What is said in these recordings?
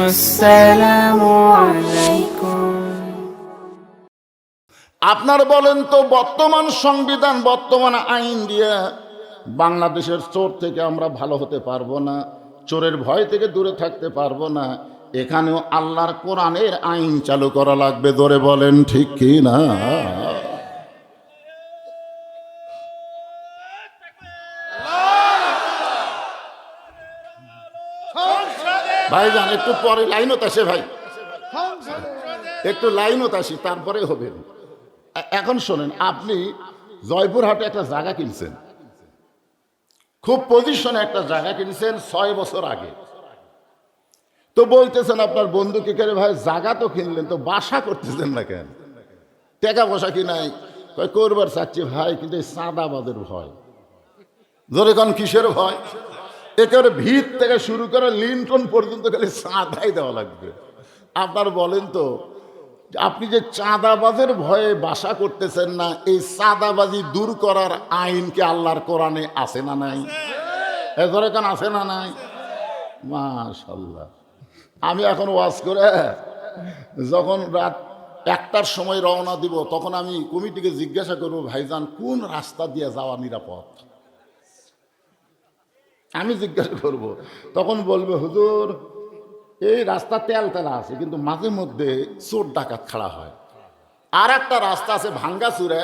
আসসালামু আলাইকুম। আপনার বলেন তো, বর্তমান সংবিধান, বর্তমান আইন দিয়ে বাংলাদেশের চোর থেকে আমরা ভালো হতে পারবো না, চোরের ভয় থেকে দূরে থাকতে পারবো না। এখানেও আল্লাহর কোরআনের আইন চালু করা লাগবে। ধরে বলেন ঠিক কি না? ভাইজান একটু পরে লাইনত আসে, ভাই একটু লাইনত আসি, তারপরে হবে। এখন শোনেন, আপনি জয়পুরহাটে একটা জায়গা কিনছেন, খুব পজিশনে একটা জায়গা কিনছেন 6 বছর আগে। তো বলতেছেন আপনার বন্ধুকে, কে রে ভাই জায়গা তো কিনলেন, তো বাসা করতেছেন না কেন? টাকা পয়সা কি নাই? করবার চাচ্ছি ভাই, কিন্তু এই চাঁদাবাদের ভয়। ধরে কোন কিসের ভয়? একেবারে ভিত থেকে শুরু করে লিন্টন পর্যন্ত খালি চাঁদাই দেওয়া লাগবে। আপনার বলেন তো, আপনি যে চাঁদাবাজের ভয়ে বাসা করতেছেন না, এই চাঁদাবাজি দূর করার আইন কি আল্লাহর কোরআনে আছে না নাই? ধরে কেন আছে না নাই? মাশাআল্লাহ। আমি এখন ওয়াজ করে যখন রাত 1টার সময় রওনা দিব, তখন আমি কমিটিকে জিজ্ঞাসা করবো, ভাইজান কোন রাস্তা দিয়ে যাওয়া নিরাপদ? আমি জিজ্ঞাসা করব, তখন বলবে হুজুর এই রাস্তা তেল তেলা আছে, কিন্তু মাঝে মধ্যে চোর ডাকাত খাড়া হয়। আর একটা রাস্তা আছে ভাঙ্গা চুরে,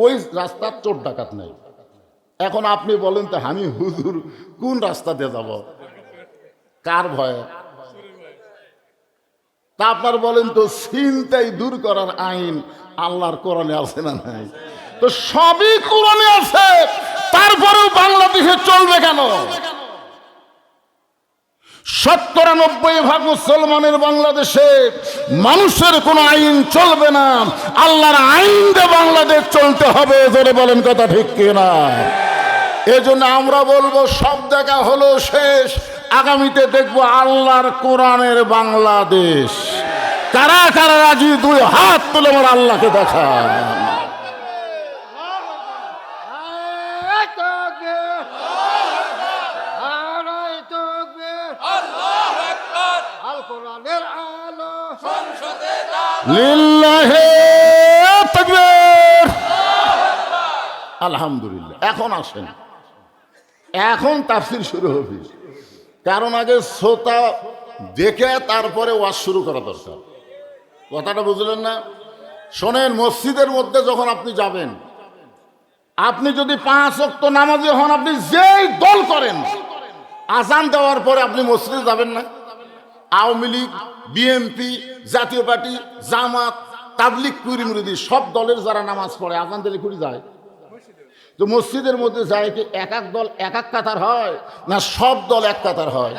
ওই রাস্তার চোর ডাকাত নেই। এখন আপনি বলেন তো, আমি হুজুর কোন রাস্তা দিয়ে যাব? কার ভয়ে? তা আপনার বলেন তো, ছিনতাই দূর করার আইন আল্লাহর কোরআনে আছে না নাই? তো সবই কোরআনে আছে, তারপরেও বাংলাদেশে চলবে কেন? 97% মুসলমানের বাংলাদেশে মানুষের কোনো আইন চলবে না, আল্লাহর আইন দিয়ে বাংলাদেশ চলতে হবে। জোরে বলেন কথা ঠিক কিনা? এজন্য আমরা বলবো, সব দেখা হলো শেষ, আগামীতে দেখবো আল্লাহর কোরআনের বাংলাদেশ। কারা কারা রাজি? 2 হাত তুলে আমার আল্লাহকে দেখা। লিল্লাহে তাকবীর। আলহামদুলিল্লাহ। এখন আসেন, এখন তাফসীর শুরু হবে, কারণ আগে শ্রোতা দেখে তারপরে ওয়াজ শুরু করা দরকার। কথাটা বুঝলেন না? শোনেন, মসজিদের মধ্যে যখন আপনি যাবেন, আপনি যদি 5 ওয়াক্ত নামাজি হন, আপনি যেই দল করেন, আজান দেওয়ার পরে আপনি মসজিদে যাবেন না? আওয়ামী লীগ, বিএনপি, জাতীয় পার্টি, জামাত, তাবলিগ, কুড়ি সব দলের যারা নামাজ পড়ে, আজান দিলে কুড়ি যায়। তো মসজিদের মধ্যে যায় কি এক এক দল এক এক কাতার হয়, না সব দল এক কাতার হয়?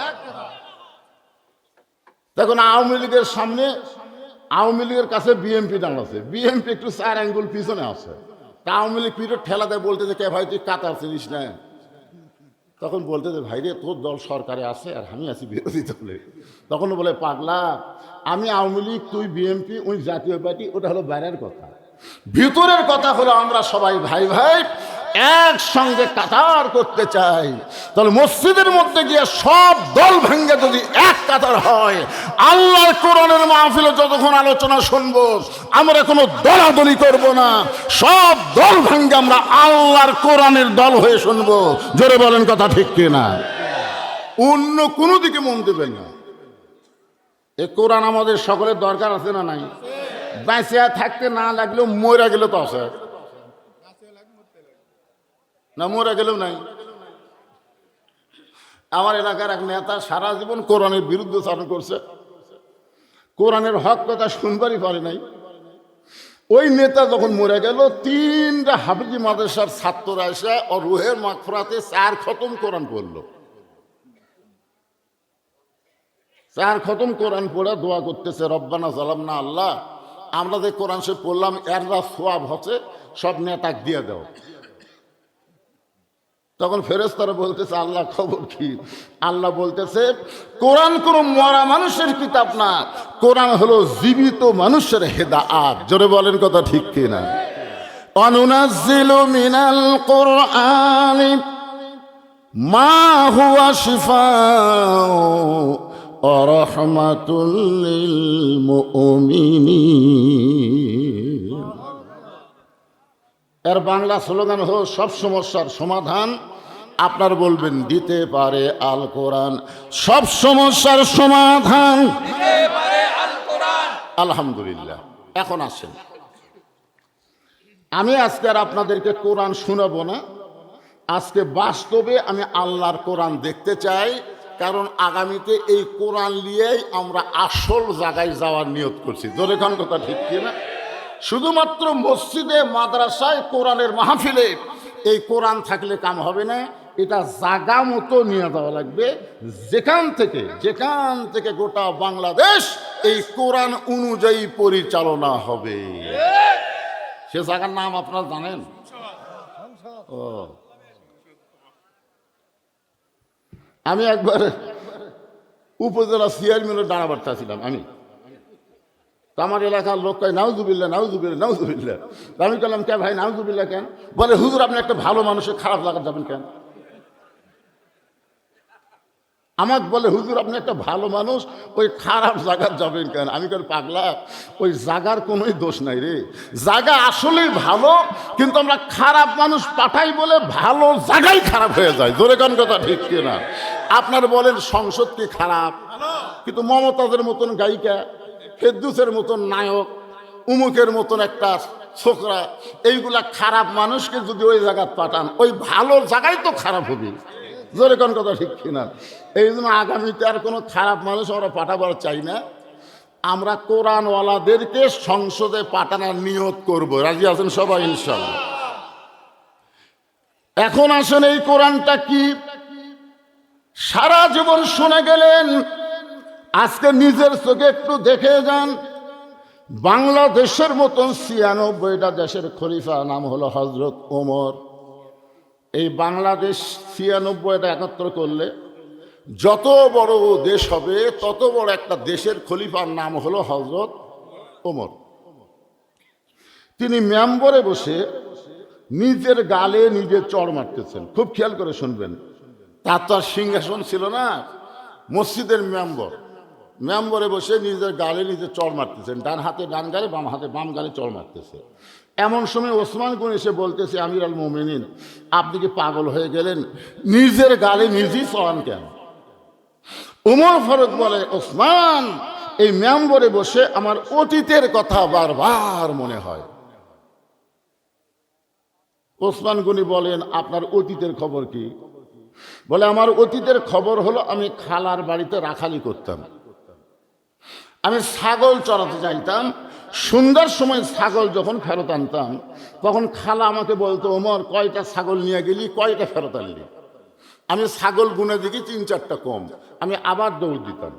দেখুন, আওয়ামী লীগের সামনে, আওয়ামী লীগের কাছে বিএনপি দাঁড়াচ্ছে, বিএনপি একটু 4 আঙ্গুল পিছনে আছে। তা আওয়ামী লীগ পিঠে ঠেলা দেয়, বলতেছে কে ভাই তুই কাতার চিনিস না? তখন বলতেছে ভাই রে, তোর দল সরকারে আছে আর আমি আছি বিরোধী দলে। তখন বলে পাগলা, আমি আওয়ামী লীগ, তুই বিএনপি, ওই জাতীয় পার্টি, ওটা হলো বাইরের কথা। ভিতরের কথা হলো আমরা সবাই ভাই ভাই একসঙ্গে কাতার করতে চাই। তাহলে মসজিদের মধ্যে গিয়ে সব দল ভেঙ্গে যদি এক কাতার হয়, আল্লাহর কোরআনের মাহফিলে যতক্ষণ আলোচনা শুনবো, আমরা কোনো দলাদলি করব না, সব দল ভেঙ্গে আমরা আল্লাহর কোরআনের দল হয়ে শুনবো। জোরে বলেন কথা ঠিক কিনা? অন্য কোনো দিকে মন দেবেন না। এ কোরআন আমাদের সকলের দরকার আছে না নাই? বেঁচে থাকতে না লাগলেও মরে গেলে তো আছে না, মরে গেলেও নাই। আমার এলাকার এক নেতা সারা জীবন কোরআনের বিরুদ্ধে চারণ করছে, কোরআনের হক কথা শুনবারই পারে নাই। ওই নেতা যখন মরে গেল, 3টা হাফিজি মাদ্রাসার ছাত্ররা এসে ওর রুহের মাগফিরাতে 4 খতম কোরআন পড়লো। 4 খতম কোরআন পড়ে দোয়া করতেছে, রব্বানা জালামনা, আল্লাহ আমরা যে কোরআন শরীফ পড়লাম এর যা সওয়াব হচ্ছে সব নেতাকে দিয়ে দাও। তখন ফেরেশতারা বলতেছে আল্লাহ খবর কি? আল্লাহ বলতেছে, কোরআন কোনো মরা মানুষের কিতাব না, কোরআন হলো জীবিত মানুষের হেদায়েত। জোরে বলেন কথা ঠিক কিনা? অনুনাজ্জিলু মিনাল কুরআনি মা হুয়া শিফাউ ওয়ারাহমাতুল লিল মুমিনিন। এর বাংলা স্লোগান হলো সব সমস্যার সমাধান আপনার বলবেন দিতে পারে আল কোরআন, সব সমস্যার সমাধান দিতে পারে আল কোরআন। আলহামদুলিল্লাহ। এখন আসেন, আমি আজকে আর আপনাদেরকে কোরআন শোনাবো না, আজকে বাস্তবে আমি আল্লাহর কোরআন দেখতে চাই, কারণ আগামীতে এই কোরআন নিয়েই আমরা আসল জায়গায় যাওয়ার নিয়ত করছি। যখন কথা ঠিক কিনা? শুধুমাত্র মসজিদে মাদ্রাসায় কোরআনের মাহফিলে এই কোরআন থাকলে কাম হবে না, এটা জায়গা মতো নিয়ে যাওয়া লাগবে। যেখান থেকে গোটা বাংলাদেশ এই কোরআন অনুযায়ী পরিচালনা হবে। সে জায়গার নাম আপনারা জানেন? ও, আমি একবার উপজেলা চেয়ারম্যানের দাঁড়াবার্তা ছিলাম। আমার এলাকার লোক কয় নাউজুবিল্লাহ নাউজুবিল্লাহ নাউজুবিল্লাহ। আমি বললাম কে ভাই নাউজুবিল্লাহ কেন? বলে হুজুর আপনি একটা ভালো মানুষের খারাপ জায়গা যাবেন কেন? আমাকে বলে হুজুর আপনি একটা ভালো মানুষ, ওই খারাপ জায়গার যাবেন কেন? আমি বলি পাগলা, ওই জায়গার কোনোই দোষ নাই রে, জায়গা আসলেই ভালো, কিন্তু আমরা খারাপ মানুষ পাঠাই বলে ভালো জায়গায় খারাপ হয়ে যায়। জোরে কোন কথা ঠিক কিনা? আপনার বলেন সংসদ কি খারাপ, কিন্তু মমতাজের মতন গায়িকা, ফেরদৌসের মতন নায়ক, উমুকের মতন একটা ছোকরা, এইগুলা খারাপ মানুষকে যদি ওই জায়গায় পাঠান, ওই ভালো জায়গায় তো খারাপ হবে। জোরে কোন কথা ঠিক কিনা? এই জন্য আগামীতে আর কোনো খারাপ মানুষ আমরা পাঠাবার চাই না। আমরা কোরআনওয়ালাদেরকে সংসদে পাঠানোর নিয়ত করব। রাজি আছেন সবাই ইনশাআল্লাহ? এখন আসেন, এই কোরআনটা কি সারা জীবন শুনে গেলেন, আজকে নিজের চোখে একটু দেখে যান। বাংলাদেশের মতন ৯৬টা দেশের খলিফা নাম হলো হজরত ওমর। এই বাংলাদেশ ৯৬টা একত্র করলে যত বড় দেশ হবে, তত বড় একটা দেশের খলিফার নাম হলো হজরত ওমর। তিনি মেম্বরে বসে নিজের গালে নিজে চড় মারতেছেন। খুব খেয়াল করে শুনবেন। তার তো আর সিংহাসন ছিল না, মসজিদের মেম্বরে বসে নিজের গালে নিজে চড় মারতেছেন। ডান হাতে ডান গালে, বাম হাতে বাম গালে চড় মারতেছে। এমন সময় ওসমান গনি এসে বলতেছে, আমির আল মোমিনিন আপনি কি পাগল হয়ে গেলেন? নিজের গালে নিজেই চড়ান কেন? ওমর ফারুক বলে, ওসমান এই মেম্বরে বসে আমার অতীতের কথা বারবার মনে হয়। ওসমান গনি বলেন, আপনার অতীতের খবর কি? বলে, আমার অতীতের খবর হলো আমি খালার বাড়িতে রাখালি করতাম, আমি ছাগল চড়াতে চাইতাম। সন্ধ্যার সময় ছাগল যখন ফেরত আনতাম, তখন খালা আমাকে বলতো, ওমর কয়টা ছাগল নিয়ে গেলি, কয়টা ফেরত আনলি? আমি ছাগল গুনে দেখি ৩-৪টা কম, আমি আবার দৌড় দিতাম।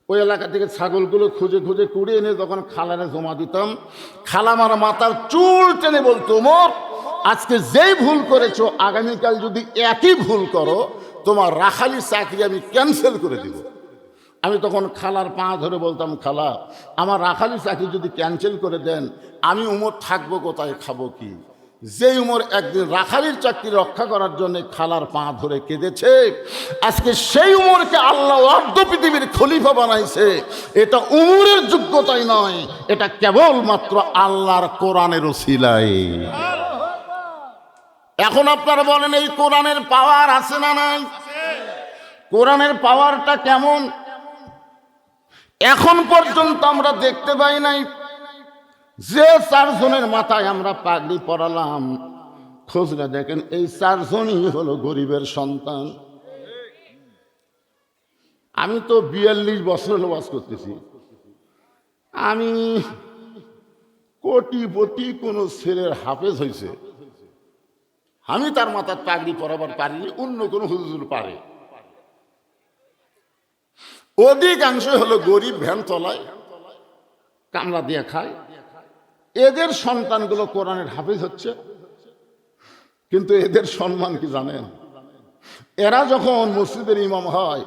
ওই এলাকা থেকে ছাগলগুলো খুঁজে খুঁজে কুড়ে এনে যখন খালারে জমা দিতাম, খালা আমার মাথার চুল টেনে বলতো, ওমর আজকে যেই ভুল করেছো, আগামীকাল যদি একই ভুল করো, তোমার রাখালি চাকরি আমি ক্যান্সেল করে দিব। আমি তখন খালার পা ধরে বলতাম, খালা আমার রাখালি চাকরি যদি ক্যান্সেল করে দেন, আমি উমর থাকবো কোথায়, খাবো কি? যেই উমর একদিন রাখালির চাকরি রক্ষা করার জন্য খালার পা ধরে কেঁদেছে, আজকে সেই উমরকে আল্লাহ অর্ধ পৃথিবীর খলিফা বানাইছে। এটা উমরের যোগ্যতাই নয়, এটা কেবলমাত্র আল্লাহর কোরআনের ওসিলায়। এখন আপনারা বলেন, এই কোরআনের পাওয়ার আছে না নাই? কোরআনের পাওয়ারটা কেমন? এখন পর্যন্ত আমরা দেখতে পাই নাই। যে 4 জনের মাথায় আমরা পাগড়ি পরালাম, খোঁজটা দেখেন, এই 4 জনই হলো গরিবের সন্তান। আমি তো 42 বছর হলো বাস করতেছি, আমি কোটিপতি কোন ছেলের হাফেজ হয়েছে, আমি তার মাথার পাগড়ি পরাবার পারিনি, অন্য কোন হুজুর পারে। অধিকাংশ হলো গরিব, ভ্যান তলায় কামলা দিয়ে খায়। এদের সন্তানগুলো কোরআনের হাফেজ হচ্ছে, কিন্তু এদের সম্মান কি জানেন? এরা যখন মসজিদের ইমাম হয়,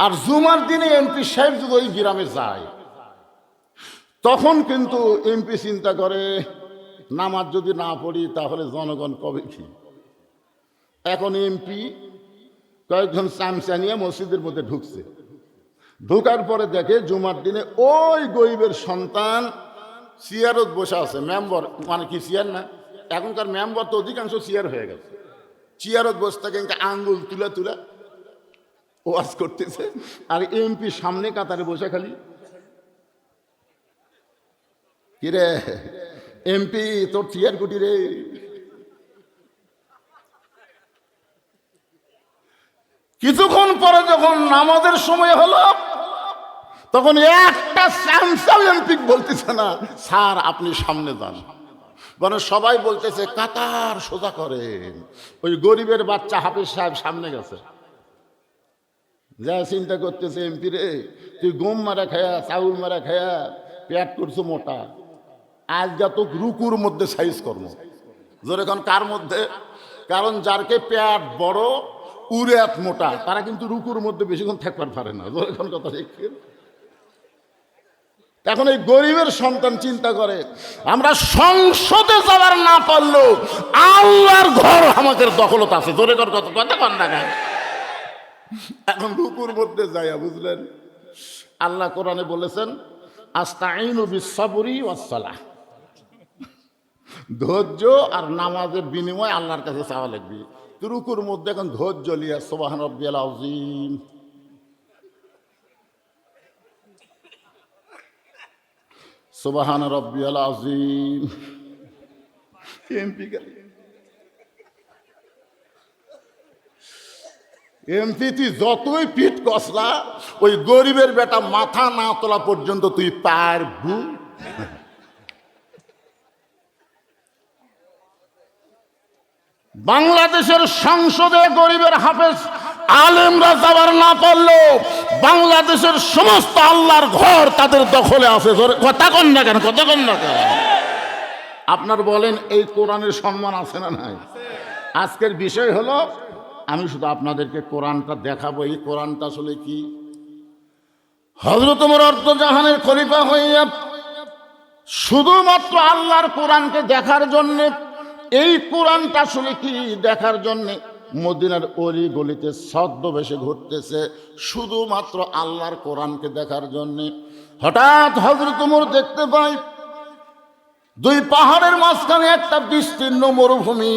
আর জুমার দিনে এমপি সাহেব যদি ওই গ্রামে যায়, তখন কিন্তু এমপি চিন্তা করে, নামাজ যদি না পড়ি তাহলে জনগণ কবে কি? এখন এমপি কয়েকজন চামচা নিয়ে মসজিদের মধ্যে ঢুকছে, ঢোকার পরে দেখে জুমার দিনে ওই গরিবের সন্তান চেয়ারত বসে আছে, মেম্বার মানে কি চেয়ার না, এখনকার মেম্বার তো অধিকাংশ চেয়ার হয়ে গেছে, চেয়ারত বসে থাকে আঙ্গুল তুলে তুলে ওয়াজ করতেছে, আর এমপি সামনে কাতারে বসে খালি কিরে এমপি তোর চেয়ার কুটি রে। কিছুক্ষণ পরে যখন নামাজের সময় হলো তখন একটা স্যামসাং এমপি বলতেছে না স্যার আপনি সামনে যান, মানে সবাই বলতেছে কাতার সোজা করেন। ওই গরিবের বাচ্চা হাফিজ সাহেব সামনে গেছে, যা চিন্তা করতেছে এমপি রে তুই গম মারা খায়া চাউল মারা খায়া পেট করছো মোটা, আজ যা তো রুকুর মধ্যে সাইজ কর্ম জোর এখন কার মধ্যে, কারণ যারকে পেট বড় উড়ে এত মোটা তারা কিন্তু রুকুর মধ্যে বেশিক্ষণ থাকবার পারে না, জোর এখন কথা ঠিক। এখন এই গরিবের সন্তান চিন্তা করে আমরা সংসদে যাওয়ার না পারলেও আল্লাহর ঘর আমাদের দখলত আছে, জোরে কর কথা কথা কর না গায়। এখন রুকুর মধ্যে যাইয়া বুঝলেন আল্লাহ কোরআনে বলেছেন আস্তাইনু বিস-সাবরি ওয়াস-সালাহ, ধৈর্য আর নামাজের বিনিময় আল্লাহর কাছে চাওয়া লাগবে। রুকুর মধ্যে এখন ধৈর্য লিয়া সুবহান রাব্বিয়াল আযীম, সুবহান রাব্বিয়াল আযীম, এমপি তুই যতই পিঠ কসলা ওই গরিবের বেটা মাথা না তোলা পর্যন্ত তুই পারবু। বাংলাদেশের সংসদে গরিবের হাফেজ আলেমরা যাবার না পারলেও বাংলাদেশের সমস্ত আল্লাহর ঘর তাদের দখলে আছে, কথা কন না কেন, কথা কন না কেন। আপনার বলেন এই কোরআনের সম্মান আছে না নাই? আজকের বিষয় হলো আমি শুধু আপনাদেরকে কোরআনটা দেখাবো, এই কোরআনটা আসলে কি। হযরত ওমর জাহানের খলিফা হইয়া শুধুমাত্র আল্লাহর কোরআনকে দেখার জন্য, এই কোরআনটা আসলে কি দেখার জন্য মদিনার অলি গলিতে ছদ্মবেশে ঘুরতেছে, শুধুমাত্র আল্লাহর কোরআনকে দেখার জন্য। হঠাৎ হযরত ওমর দেখতে পাই দুই পাহাড়ের মাঝখানে একটা বিস্তীর্ণ মরুভূমি,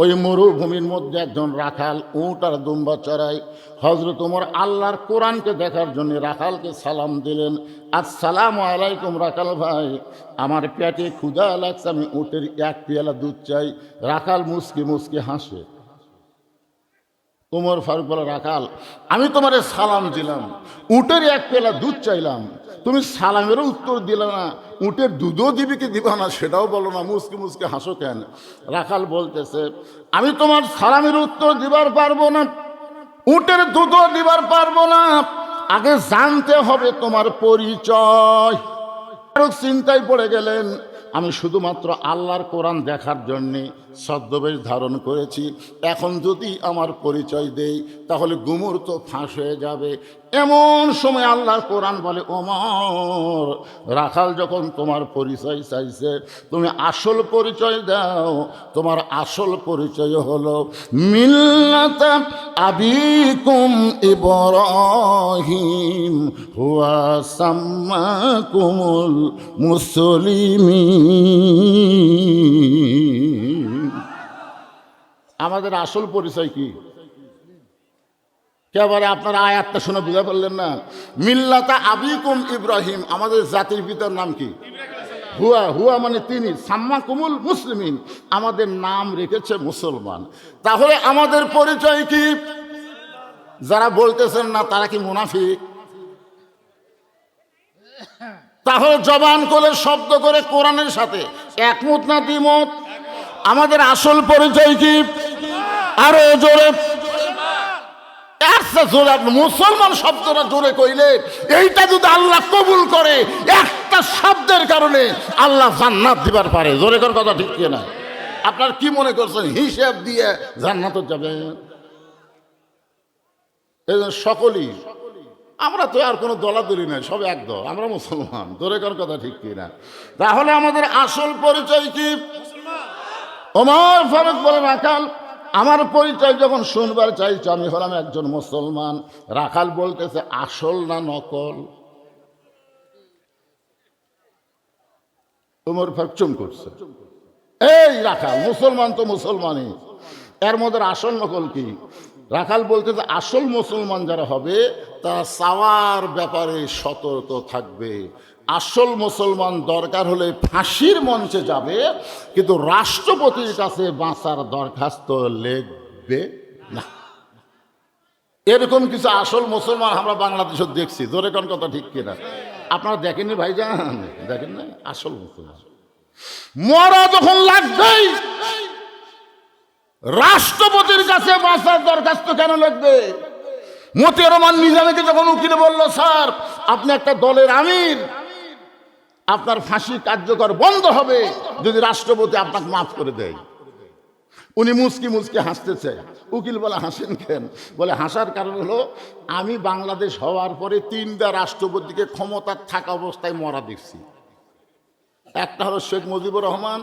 ওই মরুভূমির মধ্যে একজন রাখাল উট আর দুম্বা চড়াই। হযরত ওমর আল্লাহর কোরআনকে দেখার জন্য রাখালকে সালাম দিলেন, আসসালামু আলাইকুম রাখাল ভাই, আমার পেটে ক্ষুধা লাগছে, আমি উটের এক পেয়ালা দুধ চাই। রাখাল মুসকি মুসকি হাসে। ওমর ফারুক বলে রাখাল আমি তোমারে সালাম দিলাম, উটের এক পেয়ালা দুধ চাইলাম, তুমি সালামেরও উত্তর দিলে না, উটের দুধও দিবি কি দিবা না সেটাও বলো না, মুসকি মুসকি হাসো কেন? রাখাল বলতেছে আমি তোমার সালামের উত্তর দিবার পারবো না, উটের দুধও দিবার পারবো না, আগে জানতে হবে তোমার পরিচয়। চিন্তায় পড়ে গেলেন আমি শুধুমাত্র আল্লাহর কোরআন দেখার জন্যে ছদ্মবেশ ধারণ করেছি, এখন যদি আমার পরিচয় দেই তাহলে গুমর তো ফাঁস হয়ে যাবে। এমন সময় আল্লাহর কোরআন বলে ওমর রাখাল যখন তোমার পরিচয় চাইছে তুমি আসল পরিচয় দাও। তোমার আসল পরিচয় হলো মিল্লাতা আবিকুম ইব্রাহিম হুয়া সাম্মাকুমুল মুসলিমিন। আমাদের আসল পরিচয় কি? একেবারে আপনারা আয়াতটা শুনে বুঝা পারলেন না? মিল্লাতা আবিকুম ইব্রাহিম, আমাদের জাতির পিতার নাম কি? হুয়া। হুয়া মানে তিনি, সাম্মাকুমুল মুসলিমিন, আমাদের নাম রেখেছে মুসলমান। তাহলে আমাদের পরিচয় কি? যারা বলতেছেন না তারা কি মুনাফিক? তাহলে জবান করে শব্দ করে কোরআনের সাথে একমত না দ্বিমত? আমাদের আসল পরিচয় কি? আরো জোরে, মুসলমান শব্দটা জোরে কইলে এইটা যদি আল্লাহ কবুল করে একটা শব্দের কারণে আল্লাহ জান্নাত দিবার পারে। জোরে কর কথা ঠিক কিনা? আপনার কি মনে করছেন হিসাব দিয়ে জান্নাত যাবে? এই সকলেই, আমরা তো আর কোনো দলাদলি নাই, সব এক দল, আমরা মুসলমান। জোরে কর কথা ঠিক কিনা? তাহলে আমাদের আসল পরিচয় কি? ওমর ফারুক বলে রাখাল আমার পরিচয় যখন শুনবার চাইছো, আমি হলাম একজন মুসলমান। রাখাল বলতেছে আসল না নকল? উমর ফারুক চুম করছে। এই রাখাল, মুসলমান তো মুসলমানই, এর মধ্যে আসল নকল কি? রাখাল বলতেছে আসল মুসলমান যারা হবে তারা চাওয়ার ব্যাপারে সতর্ক থাকবে। আসল মুসলমান দরকার হলে ফাঁসির মঞ্চে যাবে, কিন্তু রাষ্ট্রপতির কাছে বাঁচার দরখাস্ত লিখবে না। এরকম কিছু আসল মুসলমান আমরা বাংলাদেশে দেখছি। জোরে কোন কথা ঠিক কিনা? আপনারা দেখেননি ভাইজান? দেখেন না? আসল মুসলমান মরা যখন লাগবেই রাষ্ট্রপতির কাছে বাঁচার দরখাস্ত কেন লিখবে? মতিউর রহমান নিজামীকে যখন উকিলে বলল, স্যার আপনি একটা দলের আমির, আপনার ফাঁসি কার্যকর বন্ধ হবে যদি রাষ্ট্রপতি আপনাকে মাফ করে দেয়। উনি মুচকি মুচকি হাসতেছে। উকিল বলে হাসেন কেন? বলে হাসার কারণ হলো আমি বাংলাদেশ হওয়ার পরে 3টা রাষ্ট্রপতিকে ক্ষমতার থাকা অবস্থায় মরা দেখছি। একটা হলো শেখ মুজিবুর রহমান,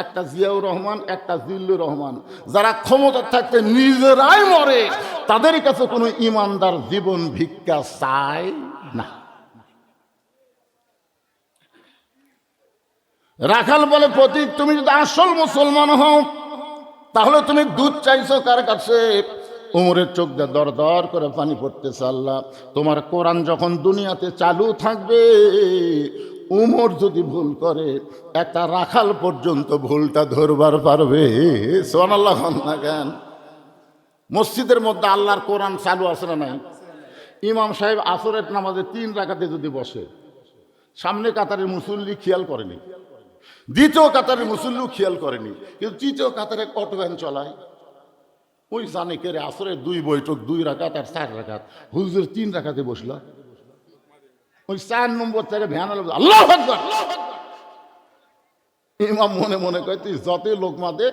একটা জিয়াউর রহমান, একটা জিল্লুর রহমান। যারা ক্ষমতা থাকতে নিজেরাই মরে, তাদের কাছে কোনো ইমানদার জীবন ভিক্ষা চায় না। রাখাল বলে প্রতীক, তুমি যদি আসল মুসলমান হও তাহলে তুমি দুধ চাইছো কার কাছে? উমরের চোখ দিয়ে দর দর করে পানি পড়তেছে। আল্লাহ, তোমার কোরআন যখন দুনিয়াতে চালু থাকবে, উমর যদি ভুল করে একটা রাখাল পর্যন্ত ভুলটা ধরবার পারবে। সুবহানাল্লাহ না কেন? মসজিদের মধ্যে আল্লাহর কোরআন চালু আছে না নাই? ইমাম সাহেব আসরের নামাজে 3 রাকাতে যদি বসে, সামনে কাতারের মুসল্লি খেয়াল করেনি, দ্বিতীয় কাতারের মুসল্লিও খেয়াল করেনি, কিন্তু তৃতীয় কাতারে অটো ভ্যান চলায়, ওই জানে কে রে আসরের 2 বৈঠক 2 রাকাত আর 4 রাকাত, হুজুর 3 রাকাতে বসলো। ওই 4 নম্বর থেকে ভ্যান আল্লাহু আকবার। ইমাম মনে মনে কয় তুই যতই লোক মাদে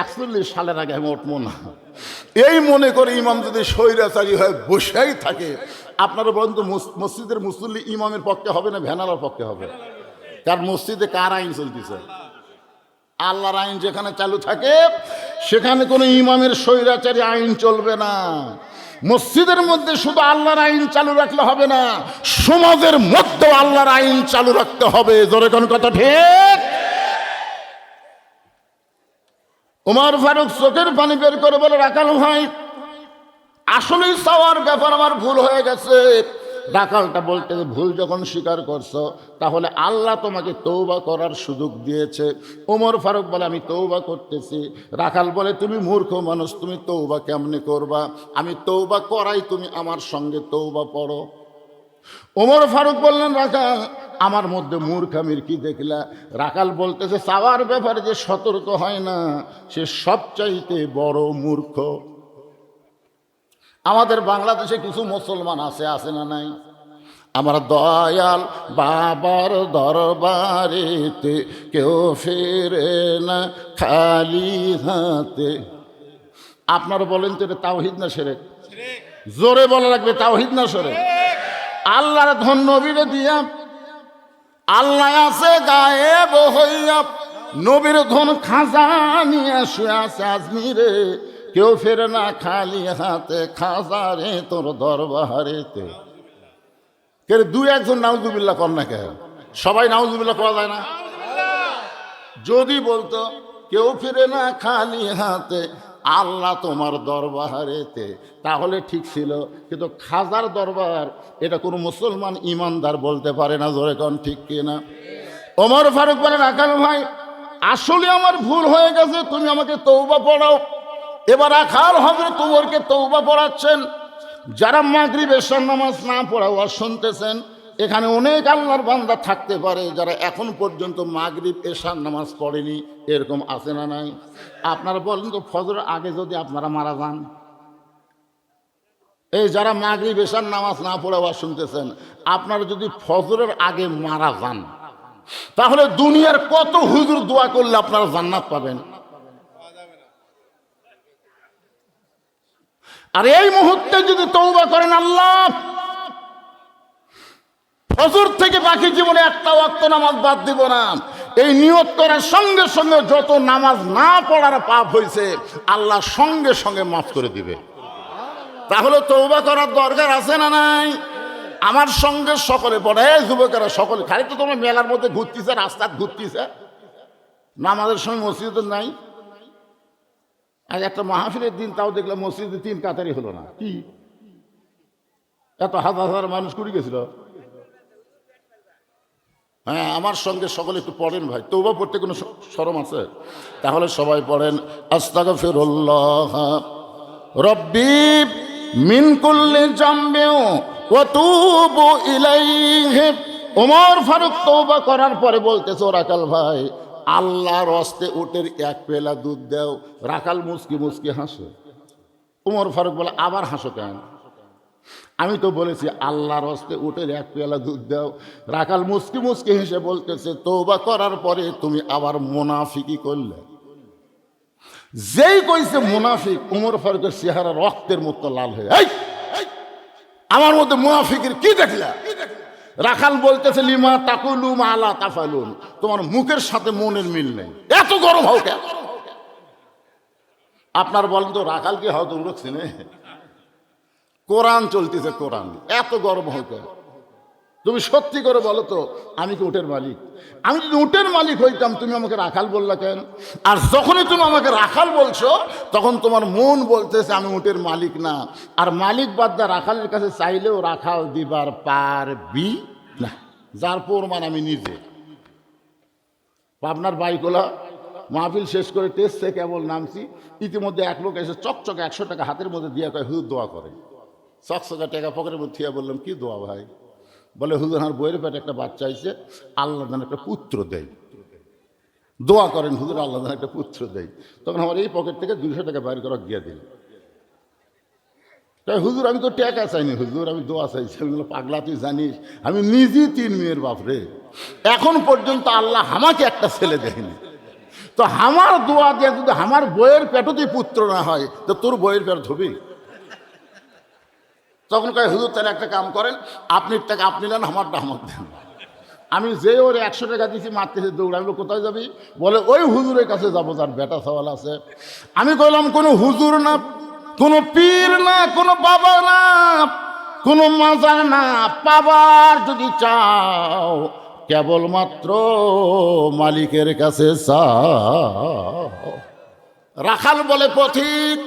41 সালের আগে আমি উঠবো না। এই মনে করে ইমাম যদি স্বৈরাচারী হয়ে বসেই থাকে, আপনারা বলেন তো মসজিদের মুসল্লি ইমামের পক্ষে হবে না ভ্যানালার পক্ষে হবে? তার মসজিদে কার আইন চলতেছে? আল্লাহর আইন যেখানে চালু থাকে সেখানে কোনো ইমামের স্বৈরাচারী আইন চলবে না। মসজিদের মধ্যে শুধু আল্লাহর আইন চালু রাখলে হবে না, সমাজের মধ্যে আল্লাহর আইন চালু রাখতে হবে। জোরে কোন কথা ঠিক? উমর ফারুক চোখের পানি বের করে বলে, রাখাল ভাই আসলেই চাওয়ার ব্যাপার আমার ভুল হয়ে গেছে। রাখালটা বলতে, ভুল যখন স্বীকার করছো তাহলে আল্লাহ তোমাকে তওবা করার সুযোগ দিয়েছে। ওমর ফারুক বলে, আমি তওবা করতেছি। রাখাল বলে, তুমি মূর্খ মানুষ, তুমি তওবা কেমনে করবা? আমি তওবা করাই, তুমি আমার সঙ্গে তওবা পড়ো। ওমর ফারুক বললেন, রাখাল আমার মধ্যে মূর্খামির কি দেখলা? রাখাল বলতেছে, চাওয়ার ব্যাপারে যে সতর্ক হয় না সে সবচাইতে বড় মূর্খ। আমাদের বাংলাদেশে কিছু মুসলমান আছে না নাই? আমার দয়াল বাবার দরবারেতে কেউ ফেরে না খালি হাতে। আপনারা বলেন তো এটা তাওহীদ না শিরক? জোরে বলা লাগবে, তাওহীদ না শিরক? আল্লাহর ধন নবীরে দিয়া, আল্লাহ আছে গায়েব হইয়া, নবীর ধন খাজা নিয়ে শুয়ে আছে আজমিরে, কেউ ফেরে না খালি হাতে, খাজা রে তোর দরবারেতে। কে 2-1 নাউজুবিল্লাহ কর না, কে সবাই নাউজুবিল্লাহ করা যায় না? যদি বলতো কেউ ফিরে না খালি হাতে, আল্লাহ তোমার দরবারেতে, তাহলে ঠিক ছিল। কিন্তু খাজার দরবার এটা কোনো মুসলমান ইমানদার বলতে পারে না। জোরে কোন ঠিক কিনা? ওমর ফারুক বলে, রাখাল ভাই আসলে আমার ভুল হয়ে গেছে, তুমি আমাকে তওবা পড়াও। এবার রাখাল হযরত ওমরকে তওবা পড়াচ্ছেন। যারা মাগরিব এশার নামাজ না পড়া ওয়াজ শুনতেছেন, এখানে অনেক আল্লাহর বান্দা থাকতে পারে যারা এখন পর্যন্ত মাগরিব এশার নামাজ পড়েনি। এরকম আছে না নাই? আপনারা বলেন তো, ফজরের আগে যদি আপনারা মারা যান, এই যারা মাগরিব এশার নামাজ না পড়ে ওয়াজ শুনতেছেন, আপনারা যদি ফজরের আগে মারা যান, তাহলে দুনিয়ার কত হুজুর দোয়া করলে আপনারা জান্নাত পাবেন। আর এই মুহূর্তে যদি তওবা করেন, আল্লাহ ফজর থেকে বাকি জীবনে একটা ওয়াক্ত নামাজ বাদ দিব না, এই নিয়ত করার সঙ্গে সঙ্গে যত নামাজ না পড়ার পাপ হয়েছে আল্লাহ সঙ্গে সঙ্গে মাফ করে দিবে। তাহলে তওবা করার দরকার আছে না নাই? আমার সঙ্গে সকলে পড়ে, যুবকেরা সকলে, খালি তো তোমরা মেলার মধ্যে ঘুরতেছে, রাস্তা ঘুরতেছে, নামাজের সময় মসজিদ নাই। আজ একটা মাহফিলের দিন, তাও দেখলাম মসজিদে 3 কাতারি হলো না। কি এত হাজার হাজার মানুষ কুড়ি গেছিল? হ্যাঁ, আমার সঙ্গে সকলে একটু পড়েন ভাই। তওবা পড়তে কোনো শরম আছে? তাহলে সবাই পড়েন, আস্তাগফিরুল্লাহ রব্বি মিন কুল্লি জামবি ওয়া তুবু ইলাইহি। ওমর ফারুক তওবা করার পরে বলতেছে, রাকাল ভাই, আল্লাহর হস্তে উটের 1 পেলা দুধ দাও। রাকাল মুসকি মুসকি হাসে। ওমর ফারুক বলে, আবার হাসো কেন? আমি তো বলেছি আল্লাহর হস্তে উটের 1 পেলা দুধ দাও। রাকাল মুসকি মুসকি হেসে বলতেছে, তওবা করার পরে তুমি আবার মুনাফিকি করলে। যেই কইছে মুনাফিক, ওমর ফারুকের চেহারা রক্তের মতো লাল হয়ে, এই আমার মধ্যে মুনাফিকের কি দেখলা? রাখাল বলতেছে, লিমা তাকুলু মা লা তাফালুন, তোমার মুখের সাথে মনের মিল নেই, এত গরম হও কেন? আপনার বলেন তো, রাখাল কি হয়তো উড়ছে না? কোরআন চলতেছে, কোরআন, এত গরম হও কেন? তুমি সত্যি করে বলো তো, আমি কি উটের মালিক? আমি যদি উটের মালিক হইতাম, তুমি আমাকে রাখাল বললা কেন? আর যখনই তুমি আমাকে রাখাল বলছো, তখন তোমার মন বলতেছে আমি উটের মালিক না। আর মালিক বাদ্দা রাখালের কাছে চাইলেও রাখাল দিবার পারবি না, যার প্রমাণ আমি নিজে। পাবনার বাইকোলা মাহফিল শেষ করে টেস্টে কেবল নামছি, ইতিমধ্যে এক লোক এসে চকচকে 100 টাকা হাতের মধ্যে দিয়ে কয়, হুজুর দোয়া করে। চকচকা টাকা পকেটের মধ্যে থিয়া বললাম, কি দোয়া ভাই? বলে, হুজুর আমার বইয়ের পেটে একটা বাচ্চা আইছে, আল্লাহ যেন একটা পুত্র দেয়, দোয়া করেন হুজুর, আল্লাহ যেন একটা পুত্র দেয়। তখন আমার এই পকেট থেকে 200 টাকা বাইর করা গিয়ে দিল। তাই হুজুর, আমি তো টাকা চাইনি হুজুর, আমি দোয়া চাইছি। আমি বললাম, পাগলা তুই জানিস আমি নিজেই 3 মেয়ের বাপরে, এখন পর্যন্ত আল্লাহ আমাকে একটা ছেলে দেয়নি। তো আমার দোয়া দিয়ে যদি আমার বইয়ের পেটতেই পুত্র না হয়, তো তোর বইয়ের পেট ধরবি? তখন কয়, হুজুর তাহলে একটা কাম করেন, আপনি টাকা আপনি নেন, আমারটা আমার দেন। আমি যে ওর 100 টাকা দিয়েছি, মারতেছে দৌড়। আমি কোথায় যাবি? বলে, ওই হুজুরের কাছে যাবো যার বেটা সওয়াল আছে। আমি কইলাম, কোনো হুজুর না, কোনো পীর না, কোনো বাবা না, কোনো মাজার না, পাবার যদি চাও কেবলমাত্র মালিকের কাছে চাও। রাখাল বলে, পথিক,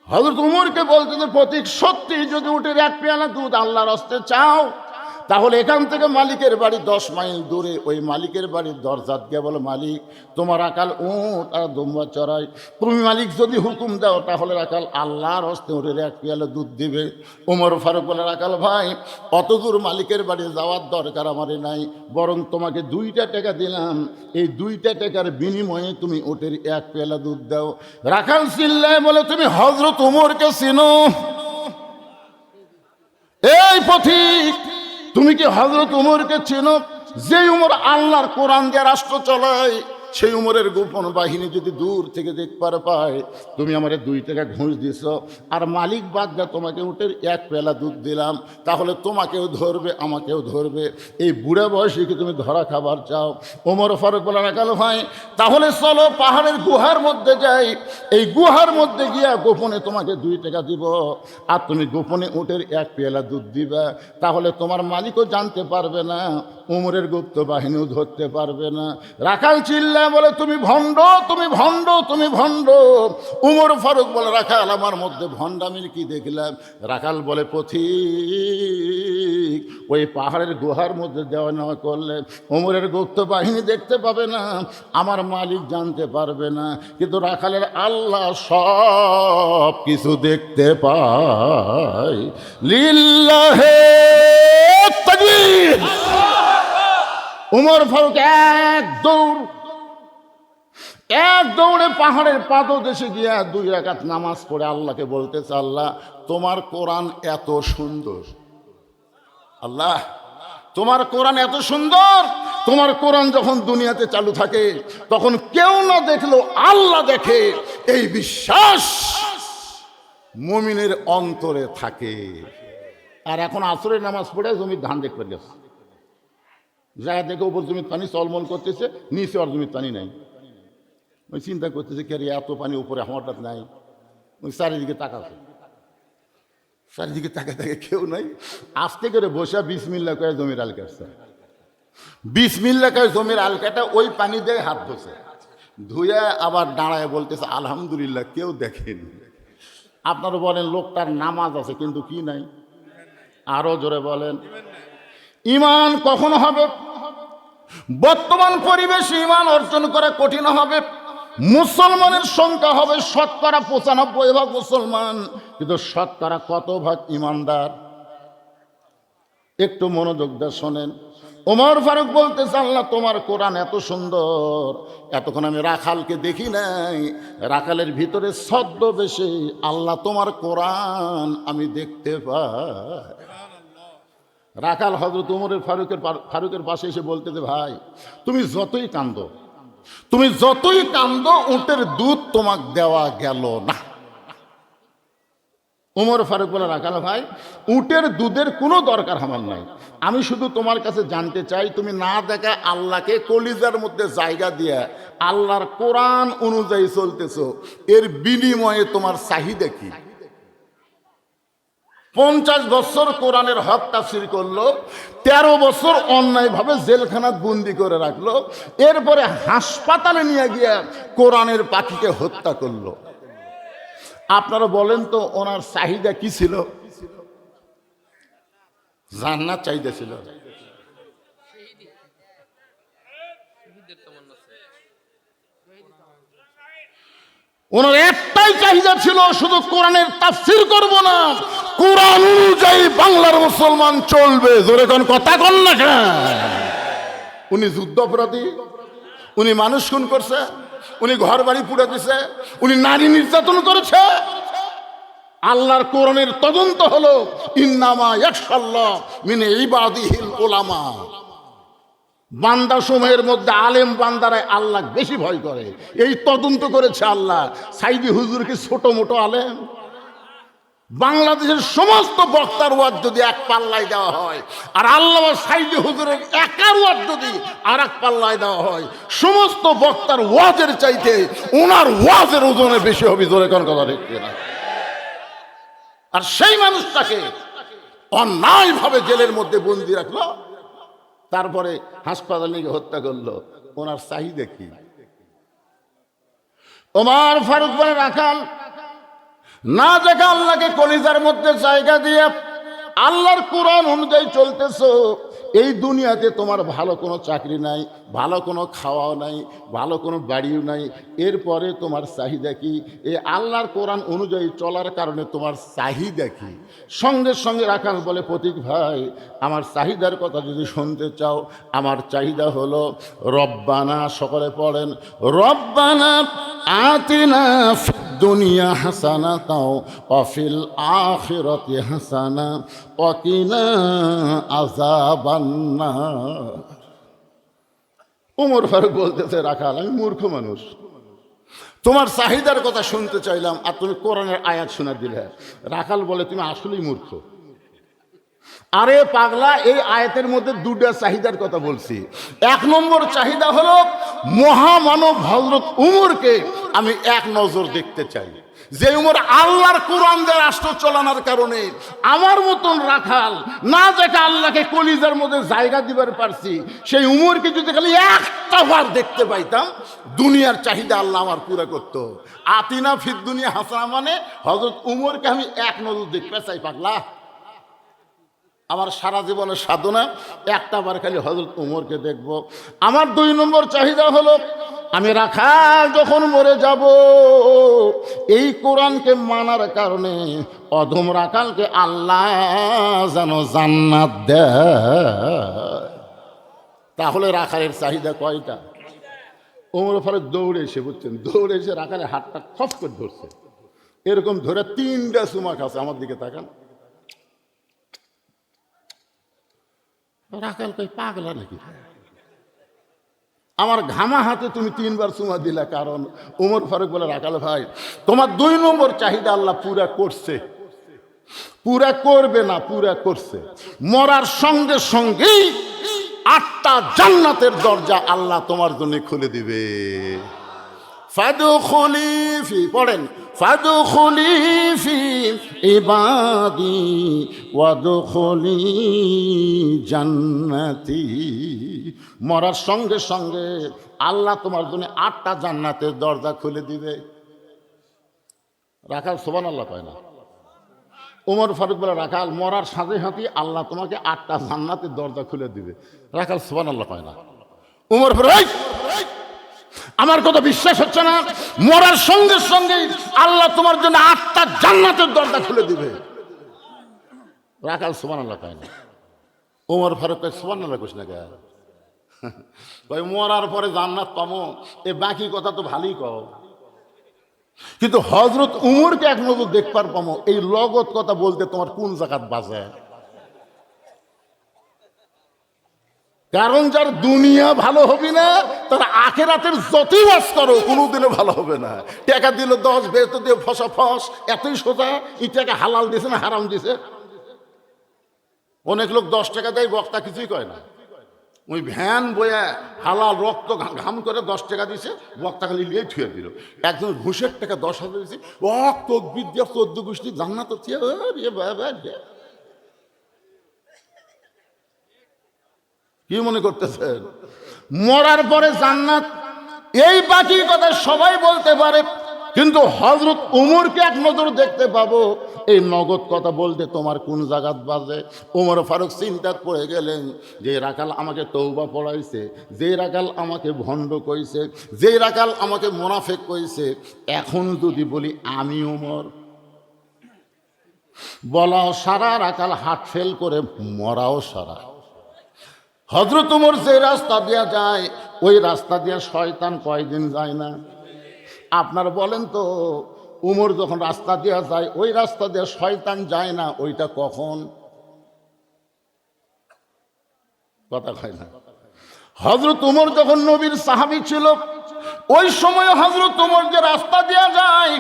হযরত উমরকে বলতেছে, পথিক, সত্যি যদি উটের 1 পেয়ালা দুধ আল্লাহর হস্তে চাও, তাহলে এখান থেকে মালিকের বাড়ি 10 মাইল দূরে, ওই মালিকের বাড়ির দরজাত গিয়ে বলো, মালিক তোমার রাখাল উট আর দুম্বা চড়ায়, তুমি মালিক যদি হুকুম দাও তাহলে রাখাল আল্লাহর হস্তে উটের 1 পেয়ালা দুধ দিবে। ওমর ফারুক বলে, রাখাল ভাই, অত দূর মালিকের বাড়ি যাওয়ার দরকার আমারে নাই, বরং তোমাকে 2টা টাকা দিলাম, এই 2টা টাকার বিনিময়ে তুমি উটের 1 পেয়ালা দুধ দাও। রাখাল চিল্লায় বলে, তুমি হযরত উমরকে চিনো? এই পথিক, তুমি কি হযরত উমরকে চেনো? যে উমর আল্লাহর কোরআন দিয়ে রাষ্ট্র চালায়, সেই উমরের গোপন বাহিনী যদি দূর থেকে দেখবার পায়, তুমি আমারে 2 টাকা ঘুষ দিছ, আর মালিক বাদ দিয়ে তোমাকে উটের 1 পেলা দুধ দিলাম, তাহলে তোমাকেও ধরবে, আমাকেও ধরবে। এই বুড়া বয়সে কি তুমি ধরা খাবার চাও? ওমর ফারুক বলে, রাখাল ভাই, তাহলে চলো পাহাড়ের গুহার মধ্যে যাই, এই গুহার মধ্যে গিয়া গোপনে তোমাকে 2 টাকা দিব, আর তুমি গোপনে উটের 1 পেলা দুধ দিবা, তাহলে তোমার মালিকও জানতে পারবে না, উমরের গুপ্ত বাহিনীও ধরতে পারবে না। রাখাল চিল্লা বলে, তুমি ভণ্ড, তুমি ভণ্ড, তুমি ভণ্ড। উমর ফারুক বলে, রাখাল, আমার মধ্যে ভণ্ডামির কি দেখলাম? রাখাল বলে, পথিক, ওই পাহাড়ের গুহার মধ্যে দেওয়া নেওয়া করলে উমরের গুপ্ত বাহিনী দেখতে পাবে না, আমার মালিক জানতে পারবে না, কিন্তু রাখালের আল্লাহ সব কিছু দেখতে পায়। লিল্লাহে তাকবীর। উমর ফারুক এক দৌড়ে পাহাড়ের পাদদেশে গিয়া 2 রাকাত নামাজ পড়ে আল্লাহকে বলতেছে, আল্লাহ তোমার কোরআন এত সুন্দর, আল্লাহ তোমার কোরআন এত সুন্দর, তোমার কোরআন যখন দুনিয়াতে চালু থাকে তখন কেউ না দেখলেও আল্লাহ দেখে, এই বিশ্বাস মুমিনের অন্তরে থাকে। আর এখন আসরের নামাজ পড়ে জমির ধান দেখতে গেছে, যায় দেখে ওপর জমির পানি চলমল করতেছে, নিচে ওর জমির পানি নাই। ওই চিন্তা করতেছে কে এত পানি উপরে হঠাৎ নাই। ওই চারিদিকে তাকাচ্ছে, চারিদিকে তাকায় তাকে কেউ নাই। আস্তে করে বসে বিসমিল্লাহ করে জমির আল কাটছে। বিসমিল্লাহ করে জমির আল কাটা ওই পানি দিয়ে হাত ধোছে, ধুয়ে আবার দাঁড়ায় বলতেছে আলহামদুলিল্লাহ কেউ দেখেনি। আপনারা বলেন লোকটার নামাজ আছে কিন্তু কি নাই? আরো জোরে বলেন ঈমান কখন হবে? বর্তমান পরিবেশে ঈমান অর্জন করা কঠিন হবে। মুসলমানের সংখ্যা হবে শতকরা ৯৫% মুসলমান, কিন্তু শতকরা কত ভাগ ঈমানদার? একটু মনোযোগ দিয়ে শোনেন। ওমর ফারুক বলতেছে আল্লাহ তোমার কোরআন এত সুন্দর, এতক্ষণ আমি রাখালকে দেখি নাই, রাখালের ভিতরে ছদ্মবেশে আল্লাহ তোমার কোরআন আমি দেখতে পাই। রাখাল হযরত ওমরের ফারুকের পাশে এসে বলতেছে ভাই তুমি যতই কান্দো, তুমি যতই কান্দো উটের দুধ তোমাকে দেওয়া গেল না। ওমর ফারুক বলে রাখাল ভাই উটের দুধের কোনো দরকার আমার নাই, আমি শুধু তোমার কাছে জানতে চাই তুমি না দেখা আল্লাহকে কলিজার মধ্যে জায়গা দিয়ে আল্লাহর কোরআন অনুযায়ী চলতেছো, এর বিনিময়ে তোমার চাহিদা কি? 50 বছর কোরআনের হক তাফসীর করলো, 13 বছর অন্যায়ভাবে জেলখানা বন্দি করে রাখলো, এরপরে হাসপাতালে নিয়ে গিয়ে কোরআনের পাখিকে হত্যা করলো। আপনারা বলেন তো ওনার চাহিদা কি ছিল? জান্নাত চাহিদা ছিল। ওনার একটাই চাহিদা ছিল শুধু কোরআনের তাফসীর করব না, কোরআন অনুযায়ী বাংলার মুসলমান চলবে। জোরে কোন কথা কোন না কেন? উনি যুদ্ধ অপরাধী, উনি মানুষ খুন করছে, উনি ঘর বাড়ি পুড়ে দিছে, উনি নারী নির্যাতন করেছে। আল্লাহর কোরআনের তদন্ত হলো ইন্নামা ইয়াখশাল্লাহ মিন ইবাদিহিল উলামা। বান্দা সময়ের মধ্যে আলেম বান্দারাই আল্লাহ বেশি ভয় করে, এই তদন্ত করেছে আল্লাহ। সাইদি হুজুর কি ছোট মোটো আলেম? বাংলাদেশের সমস্ত বক্তার ওয়াজ যদি এক পাল্লায় দেওয়া হয় আর আল্লাহ সাইদি হুজুরের একার ওয়াজ যদি আর এক পাল্লায় দেওয়া হয়, সমস্ত বক্তার ওয়াজের চাইতে ওনার ওয়াজের ওজনে বেশি হবে। জোরে কোন কথা দেখতে না? আর সেই মানুষটাকে অন্যায়ভাবে জেলের মধ্যে বন্দি রাখলো, তারপরে হাসপাতালে গিয়ে হত্যা করলো। ওনার চাহিদা কি? ওমর ফারুক বলে রাখাল না দেখা আল্লাহকে কলিজার মধ্যে জায়গা দিয়ে আল্লাহর কোরআন অনুযায়ী চলতেছো, এই দুনিয়াতে তোমার ভালো কোনো চাকরি নাই, ভালো কোনো খাওয়াও নাই, ভালো কোনো বাড়িও নাই, এরপরে তোমার চাহিদা কি? এই আল্লাহর কোরআন অনুযায়ী চলার কারণে তোমার চাহিদা কি? সঙ্গে সঙ্গে রাখাল বলে প্রতীক ভাই আমার চাহিদার কথা যদি শুনতে চাও, আমার চাহিদা হলো রব্বানা, সকলে পড়েন রব্বানা আতিনা ফিদ দুনিয়া হাসানাতাও ওয়া ফিল আখিরাতি হাসানা ওয়া কিনা আযাবান্নার। ওমর ফারুক বলতেছে রাখাল আমি মূর্খ মানুষ, তোমার চাহিদার কথা শুনতে চাইলাম আর তুমি কোরআনের আয়াত শোনা দিলে। রাখাল বলে তুমি আসলেই মূর্খ। আরে পাগলা, এই আয়াতের মধ্যে দুটা চাহিদার কথা বলছি। 1 নম্বর চাহিদা হলো মহামানব হযরত উমরকে আমি এক নজর দেখতে চাই, যে উমর আল্লাহর কোরআন দিয়ে রাষ্ট্র চালানোর কারণে আমার মতন রাখাল না দেখে আল্লাহকে কলিজার মধ্যে জায়গা দিবার পারছি, সেই উমরকে যদি খালি একটা বার দেখতে পাইতাম, দুনিয়ার চাহিদা আল্লাহ আমার পুরা করতো। আতিনা ফিদ দুনিয়া হাসানা মানে হযরত উমরকে আমি এক নজর দেখতে চাই। পাগলা, আমার সারা জীবনের সাধনা একটা বার খালি হযরত উমরকে দেখব। আমার 2 নম্বর চাহিদা হলো আমি রাখাল যখন মরে যাব, এই কোরআনকে মানার কারণে অধম রাখালকে আল্লাহ যেন জান্নাত দেয়। তাহলে রাখালের চাহিদা কয়টা? ওমর ফারুক দৌড়ে এসে, বুঝছেন, দৌড়ে এসে রাখালের হাতটা খপ করে ধরছে, এরকম ধরে 3টা চুমা খাচ্ছে। আমার দিকে তাকান। রাখাল কই পাগলা নাকি? আমার ঘামা হাতে তুমি 3 বার চুমা দিলা, কারণ ওমর ফারুক বলে রাখাল ভাই তোমার 2 নম্বর চাহিদা আল্লাহ পুরা করছে, পুরা করবে না, পুরা করছে। মরার সঙ্গে সঙ্গেই 8টা জান্নাতের দরজা আল্লাহ তোমার জন্য খুলে দিবে। ফাদখুলি ফি, পড়েন, ফাদখুলি ফি ইবাদি ওয়াদখুলি জান্নাতি। মরার সঙ্গে সঙ্গে আল্লাহ তোমার জন্য 8টা জান্নাতের দরজা খুলে দিবে। রাখাল সুবহানাল্লাহ কয় না? ওমর ফারুক বলে, রাখাল মরার সাথে সাথে আল্লাহ তোমাকে 8টা জান্নাতের দরজা খুলে দিবে। রাখাল সুবহানাল্লাহ কয় না? ওমর ফারুক, আমার কথা বিশ্বাস হচ্ছে না? মরার সঙ্গে সঙ্গে আল্লাহ তোমার জন্য 8টা জান্নাতের দরজা খুলে দিবে। রাখাল সুবহানাল্লাহ কয় না? ওমর ফারুক কয়, সুবহানাল্লাহ কইস না কে? ভাই মরার পরে জান্নাত পাবো, এ বাকি কথা তো ভালোই কও, কিন্তু হযরত উমরকে এক নজর দেখবার পাবো, এই লগত কথা বলতে তোমার কোন জায়গাত বাজে? কারণ যার দুনিয়া ভালো হবে না, তার আখিরাতের যতই বাস করো কোনোদিনও ভালো হবে না। টাকা দিল 10, বেতন দিয়ে ফসা ফস, এতই সোজা। এই টাকা হালাল দিছে না হারাম দিছে? অনেক লোক 10 টাকা দেয়, বক্তা কিছুই কয় না। ওই ভ্যান বয়া হালাল রক্ত ঘাম করে 10 টাকা দিছে, বক্তা খালি লিয়ে ছুঁয়ে দিল। একজন ঘুষের টাকা 10,000 দিয়েছে, ও তকবীর দিয়ে 14 গোষ্ঠী জান্নাত হচ্ছে। কি মনে করতেছেন মরার পরে জান্নাত? এই বাকি কথা সবাই বলতে পারে, কিন্তু হযরত উমরকে এক নজর দেখতে পাবো, এই নগদ কথা বলতে তোমার কোন জায়গাত বাজে? ওমর ফারুক চিন্তাত পড়ে গেলেন, যে রাখাল আমাকে তওবা পড়াইছে, যে রাখাল আমাকে ভণ্ড কইছে, যে রাখাল আমাকে মুনাফিক কইছে, এখন যদি বলি আমি ওমর, বলাও সারা, রাখাল হার্ট ফেল করে মরাও সারা। হযরত উমর যে রাস্তা দিয়া যায়, ওই রাস্তা দিয়া শয়তান কয়দিন যায় না? আপনারা বলেন তো, উমর যখন রাস্তা দিয়া যায়, ওই রাস্তা দিয়ে শয়তান যায় না, ওইটা কখন? কথা কয় না। হযরত উমর যখন নবীর সাহাবী ছিল, ওই সময় হযরত উমর যে রাস্তা দিয়া যায়,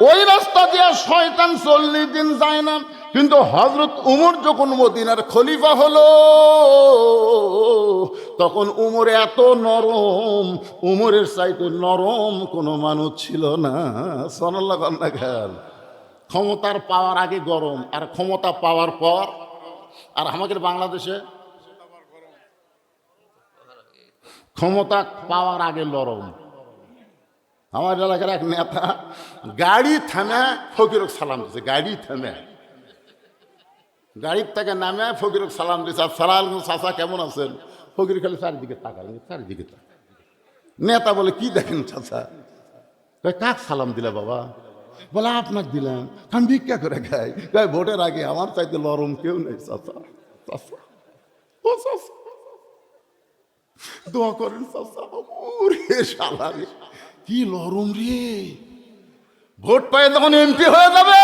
ওই রাস্তা দিয়া শয়তান 40 দিন যায় না। কিন্তু হযরত উমর যখন মদিনার খলিফা হলো, তখন উমর এত নরম, উমরের চাইতে নরম কোনো মানুষ ছিল না। সুবহানাল্লাহ না খেয়াল? ক্ষমতার পাওয়ার আগে গরম, আর ক্ষমতা পাওয়ার পর। আর আমাদের বাংলাদেশে ক্ষমতা পাওয়ার আগে নরম। আমার এলাকার এক নেতা গাড়ি থামে ফকিরক সালাম দিচ্ছে, গাড়ি থামে, গাড়ির থেকে নামে ফকিরক সালাম দিচ্ছে। সালাম চাচা কেমন আছেন? ফকির খালি চারিদিকে তাকালেন, চারিদিকে তাকালেন। নেতা বলে, কি দেখেন চাচা? কাক সালাম দিলে বাবা? বলে, আপনাকে দিলাম। আমি ভিক্ষা করে খাই। ভোটের আগে আমার চাইতে নরম কেউ নেই চাচা। চাচা ও চাচা দোয়া করেন চাচা। ওরে শালা রে, কি নরম রে! ভোট পায় তখন এমপি হয়ে যাবে,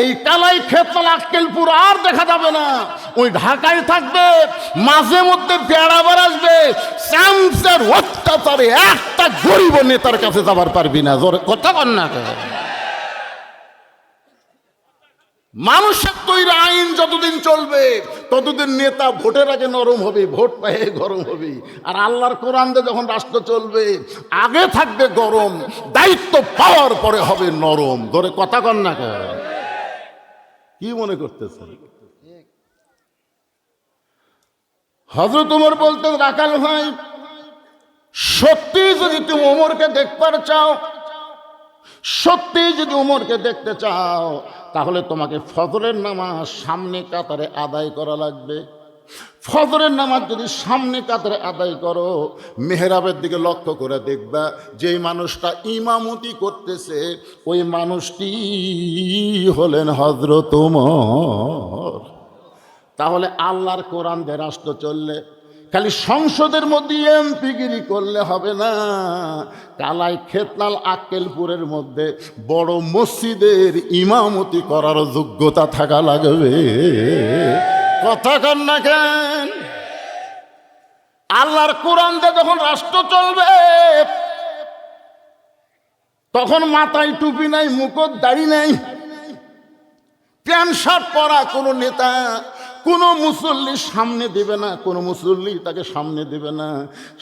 এই কালাই ক্ষেত্র আক্কেলপুর আর দেখা যাবে না। ওই ঢাকায় থাকবে, মাঝে মধ্যে বেড়াবার আসবে, চামচার অত্যাচারে একটা গরিব নেতার কাছে যাবার পারবি না। জোরে কথা কন না। মানুষের তৈরি আইন যতদিন চলবে, ততদিন নেতা ভোটের আগে নরম হবে, ভোট পায়ে গরম হবে। আর আল্লাহর কোরআন দিয়ে যখন রাষ্ট্র চলবে, আগে থাকবে গরম, দায়িত্ব পাওয়ার পরে হবে নরম। ধরে কথা কন না। কি মনে করতেছেন? হযরত ওমর বলতেন, রাখাল ভাই, সত্যি যদি তুমি ওমরকে দেখবার চাও, সত্যি যদি ওমরকে দেখতে চাও, তাহলে তোমাকে ফজরের নামাজ সামনে কাতারে আদায় করা লাগবে। ফজরের নামাজ যদি সামনে কাতারে আদায় করো, মেহরাবের দিকে লক্ষ্য করে দেখবা, যেই মানুষটা ইমামতি করতেছে ওই মানুষটি হলেন হযরত ওমর। তাহলে আল্লাহর কোরআন দিয়ে রাষ্ট্র চললে, খালি সংসদের মধ্যে এমপিগিরি করলে হবে না, কালাই খেতলাল আক্কেলপুরের মধ্যে বড় মসজিদের ইমামতি করার যোগ্যতা থাকা লাগবে। কথা কন না কেন? আল্লাহর কোরআন দিয়ে যখন রাষ্ট্র চলবে, তখন মাথায় টুপি নাই, মুকুট দাড়ি নাই, প্যান্ট শার্ট পরা কোনো নেতা, কোনো মুসল্লি সামনে দিবে না, কোনো মুসল্লি তাকে সামনে দিবে না।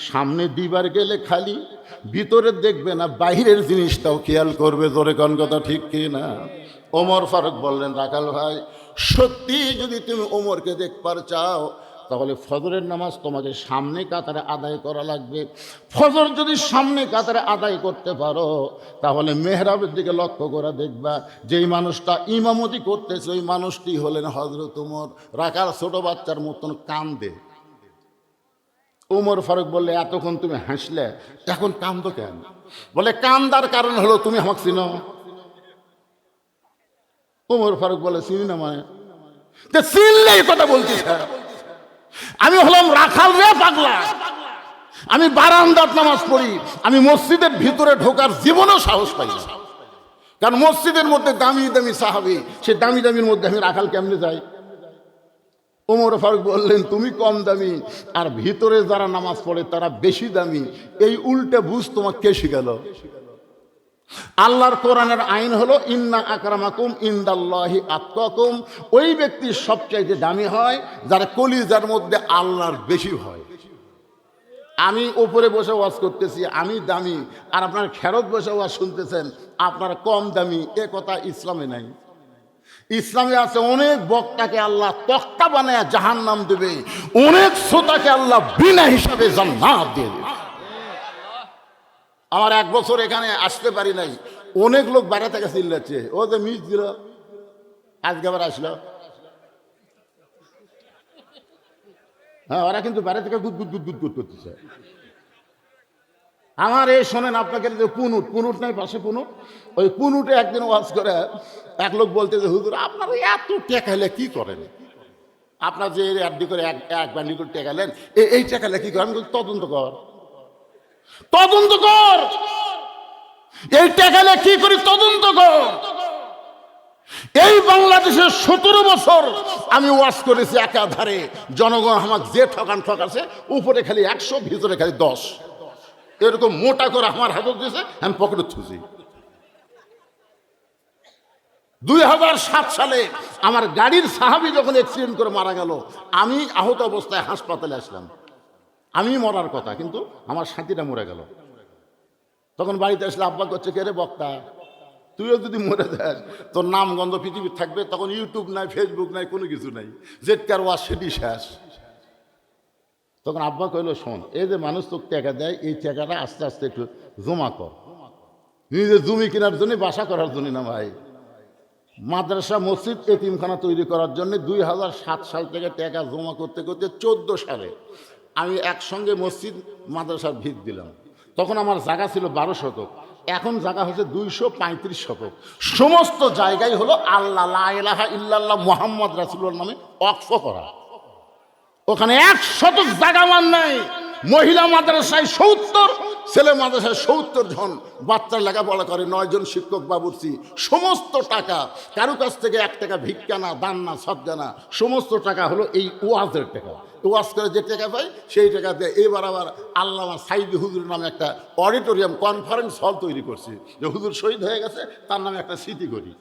সামনে দিবার গেলে খালি ভিতরে দেখবে না, বাহিরের জিনিসটাও খেয়াল করবে। জোরে কোন কথা ঠিক কি না? ওমর ফারুক বললেন, রাখাল ভাই, সত্যি যদি তুমি ওমরকে দেখবার চাও তাহলে ফজরের নামাজ তোমাকে সামনে কাতারে আদায় করা লাগবে। ফজর যদি সামনে কাতারে আদায় করতে পারো তাহলে মেহরাবের দিকে লক্ষ্য করে দেখবা, যেই মানুষটা ইমামতি করতেছে ওই মানুষটি হলেন হযরত ওমর। রাখাল ছোট বাচ্চার মতন কান্দে। ওমর ফারুক বললে, এতক্ষণ তুমি হাসলে, এখন কান্দো কেন? বলে, কান্দার কারণ হলো তুমি আমাকে চিনো। ওমর ফারুক বলে, চিনি না মানে? চিনলে এই কথা বলতেছে? আমি হলাম রাখাল রে পাগলা, আমি বারান্দাত নামাজ পড়ি, আমি মসজিদের ভিতরে ঢোকার জীবনেও সাহস পাই না। কারণ মসজিদের মধ্যে দামি দামি সাহাবী, সে দামি দামির মধ্যে আমি রাখাল কেমনে যাই? ওমর ফারুক বললেন, তুমি কম দামি আর ভিতরে যারা নামাজ পড়ে তারা বেশি দামি। এই উল্টে বুঝ তোমাকে কে শিখালো? আল্লাহর কোরআনের আইন হলো, ইন্না আকরামাকুম ইনদাল্লাহি আতকাকুম। ওই ব্যক্তি সবচাইতে দামি হয় যার কলিজার মধ্যে আল্লাহর বেশি হয়। আমি উপরে বসে ওয়াজ করতেছি, আমি দামি, আর আপনার খেরত বসে ওয়াজ শুনতেছেন আপনারা কম দামি। এ কথা ইসলামে নাই। ইসলামে আছে অনেক বক্তাকে আল্লাহ তক্তা বানায় জাহান্নাম দেবে, অনেক শ্রোতাকে আল্লাহ বিনা হিসাবে জান্নাত দেবে। আমার 1 বছর এখানে আসতে পারি নাই, অনেক লোক বাইরে থেকে চিল্লাচ্ছে, ও যে মিস দিল, আজকে আবার আসলো। হ্যাঁ, ওরা কিন্তু বাইরে থেকে গুদ গুদ গুদ গুদ গুদ করতেছে। আমার এই শোনেন, আপনাকে যে পুনুট নাই পাশে পুনুট, ওই পুনুটে একদিন ওয়াজ করে এক লোক বলতে যে, হুজুর আপনারা এত টেকাইলে কি করেন? আপনার যে অ্যাডি করে এক বান্ডি করে টেকালেন, এই টেকালে কি করেন? তদন্ত কর, তদন্ত কর, এই টেকালে কি করি তদন্ত কর। এই বাংলাদেশের 17 বছর আমি ওয়াজ করেছি একাধারে, জনগণ আমাকে যে ঠকাছে, উপরে খালি 100, ভিতরে খালি 10, এরকম মোটা করে আমার হাতত দিয়েছে, আমি পকেটে থুছি। 2007 সালে আমার গাড়ির সাহাবী যখন অ্যাক্সিডেন্ট করে মারা গেল, আমি আহত অবস্থায় হাসপাতালে আসলাম। আমি মরার কথা, কিন্তু আমার সাথীরা মরে গেল। তখন বাড়িতে আসলে আব্বা করছে, কে রে বক্তা, তুইও যদি মরে যাস তোর নাম গন্ধ পৃথিবীর থাকবে। তখন ইউটিউব নাই, ফেসবুক নাই, কোনো কিছু নাই, যেটকার ওয়াজ সেটি শেষ। তখন আব্বা কইল, শোন, এই যে মানুষ তোকে টাকা দেয়, এই টাকাটা আস্তে আস্তে একটু জমা কর, নিজের জমি কেনার জন্য, বাসা করার জন্য না ভাই, মাদ্রাসা মসজিদ এতিমখানা তৈরি করার জন্য। 2007 সাল থেকে টাকা জমা করতে করতে 14 সালে আমি একসঙ্গে মসজিদ মাদ্রাসার ভিত দিলাম। তখন আমার জায়গা ছিল 12 শতক, এখন জায়গা হচ্ছে 235 শতক। সমস্ত জায়গায় হলো আল্লাহ লা ইলাহা ইল্লাল্লাহ মুহাম্মদ রাসূলুল্লাহর নামে ওয়াকফ করা। ওখানে 1 শতক জায়গা মান নাই। মহিলা মাদ্রাসায় 70, ছেলে মাদ্রাসায় 70 জন বাচ্চা লেখাপড়া করে, 9 জন শিক্ষক বাবুর্চি। সমস্ত টাকা কারো কাছ থেকে 1 টাকা ভিক্ষা না, দান না, সদ্গা না, সমস্ত টাকা হলো এই ওয়াজের টাকা। ওয়াজ করে যে টাকা পাই সেই টাকা দিয়ে এবার আবার আল্লামা সাইদি হুজুরের নামে একটা অডিটোরিয়াম, কনফারেন্স হল তৈরি করছি, যে হুজুর শহীদ হয়ে গেছে তার নামে একটা স্মৃতি করি।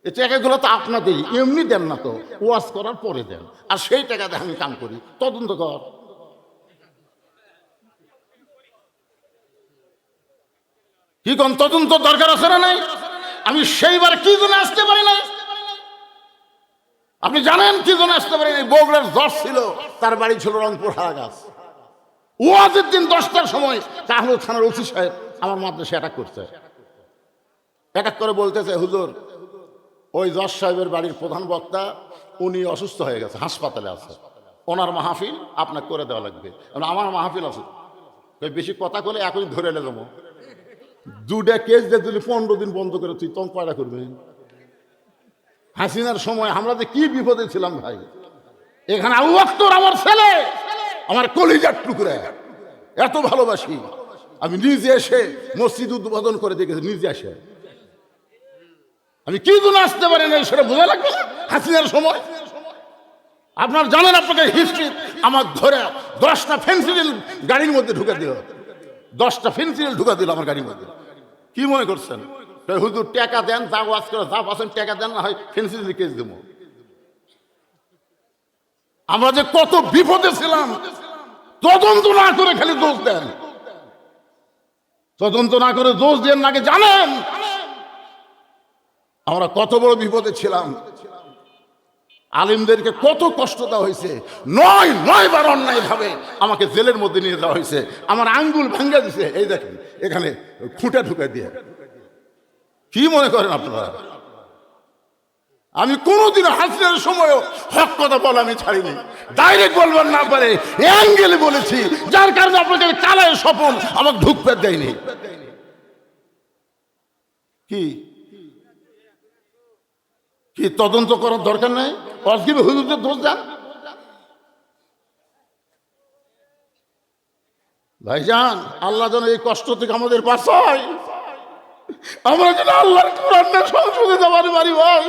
এই টাকাগুলো তো আপনাদেরই, এমনি দেন না তো, ওয়াজ করার পরে দেন, আর সেই টাকা দিয়ে আমি কাম করি। তদন্ত কর। কি কোন তদন্ত দরকার আছে না নাই? আমি সেইবার কি জন্য আসতে পারি নাই? আপনি জানেন কি জন্য আসতে পারি নাই? বগুড়ার জজ ছিল, তার বাড়ি ছিল রংপুর হারাগাছ। ওয়াজের দিন 10টার সময় তাহলে থানার ওসি সাহেব আমার মাদ্রাসায় অ্যাটাক করছে। অ্যাটাক করে বলতেছে, হুজুর ওই জজ সাহেবের বাড়ির প্রধান বক্তা উনি অসুস্থ হয়ে গেছে, হাসপাতালে আছে, ওনার মাহফিল আপনাকে করে দেওয়া লাগবে। আমার মাহফিল আছে, বেশি কথা বলে এখনই ধরে এলে যাবো। 2টা কেস দিয়ে যদি 15 দিন বন্ধ করে তুই তখন কয়টা করবেন? হাসিনার সময় আমরা যে কি বিপদে ছিলাম ভাই। এখানে আবু বকর আমার ছেলে, আমার কলিজার টুকরা, এত ভালোবাসি। আমি নিজে এসে মসজিদ উদ্বোধন করে দেখেছি, নিজে এসে। আমি কি জন্য আসতে পারি না সেটা বোঝা লাগবে না। হাসিনার সময় আপনার জানেন, আপনাকে হিস্ট্রি আমার ধরে 10টা ফেন্সিডিল গাড়ির মধ্যে ঢুকে দিল, 10টা ফেন্সিডিল ঢুকা দিল আমার গাড়ির মধ্যে। কি মনে করছেন? হুজুর টাকা দেন, যা ওয়াজ করে যা পাচ্ছেন টাকা দেন, না হয় ফেন্সিডিল কেস দেবো। আমরা যে কত বিপদে ছিলাম, তদন্ত না করে খালি দোষ দেন, তদন্ত না করে দোষ দেন নাকি জানেন আমরা কত বড় বিপদে ছিলাম। আলিমদেরকে কত কষ্ট দেওয়া হয়েছে, নয় বার অন্যায় ভাবে আমাকে জেলের মধ্যে নিয়ে যাওয়া হয়েছে, আমার আঙ্গুল ভাঙ্গা দিছে, এই দেখেন এখানে খুঁটে ঢুকে দিয়ে। কি মনে করেন আপনারা আমি কোনোদিন হাসিনের সময়ও হক কথা বলা আমি ছাড়িনি, ডাইরেক্ট বলবেন না পারে অ্যাঙ্গেলে বলেছি, যার কারণে আপনাকে কালায় স্বপন আমাকে ঢুকতে দেয়নি। কি কি তদন্ত করার দরকার নাই, অজগিবে হুজুরদের দোষ দেন। ভাইজান আল্লাহ যেন এই কষ্ট থেকে আমাদের বাঁচায়, আমরা যেন আল্লাহর কোরআনটা সংসদে যাবার পারি। ভাই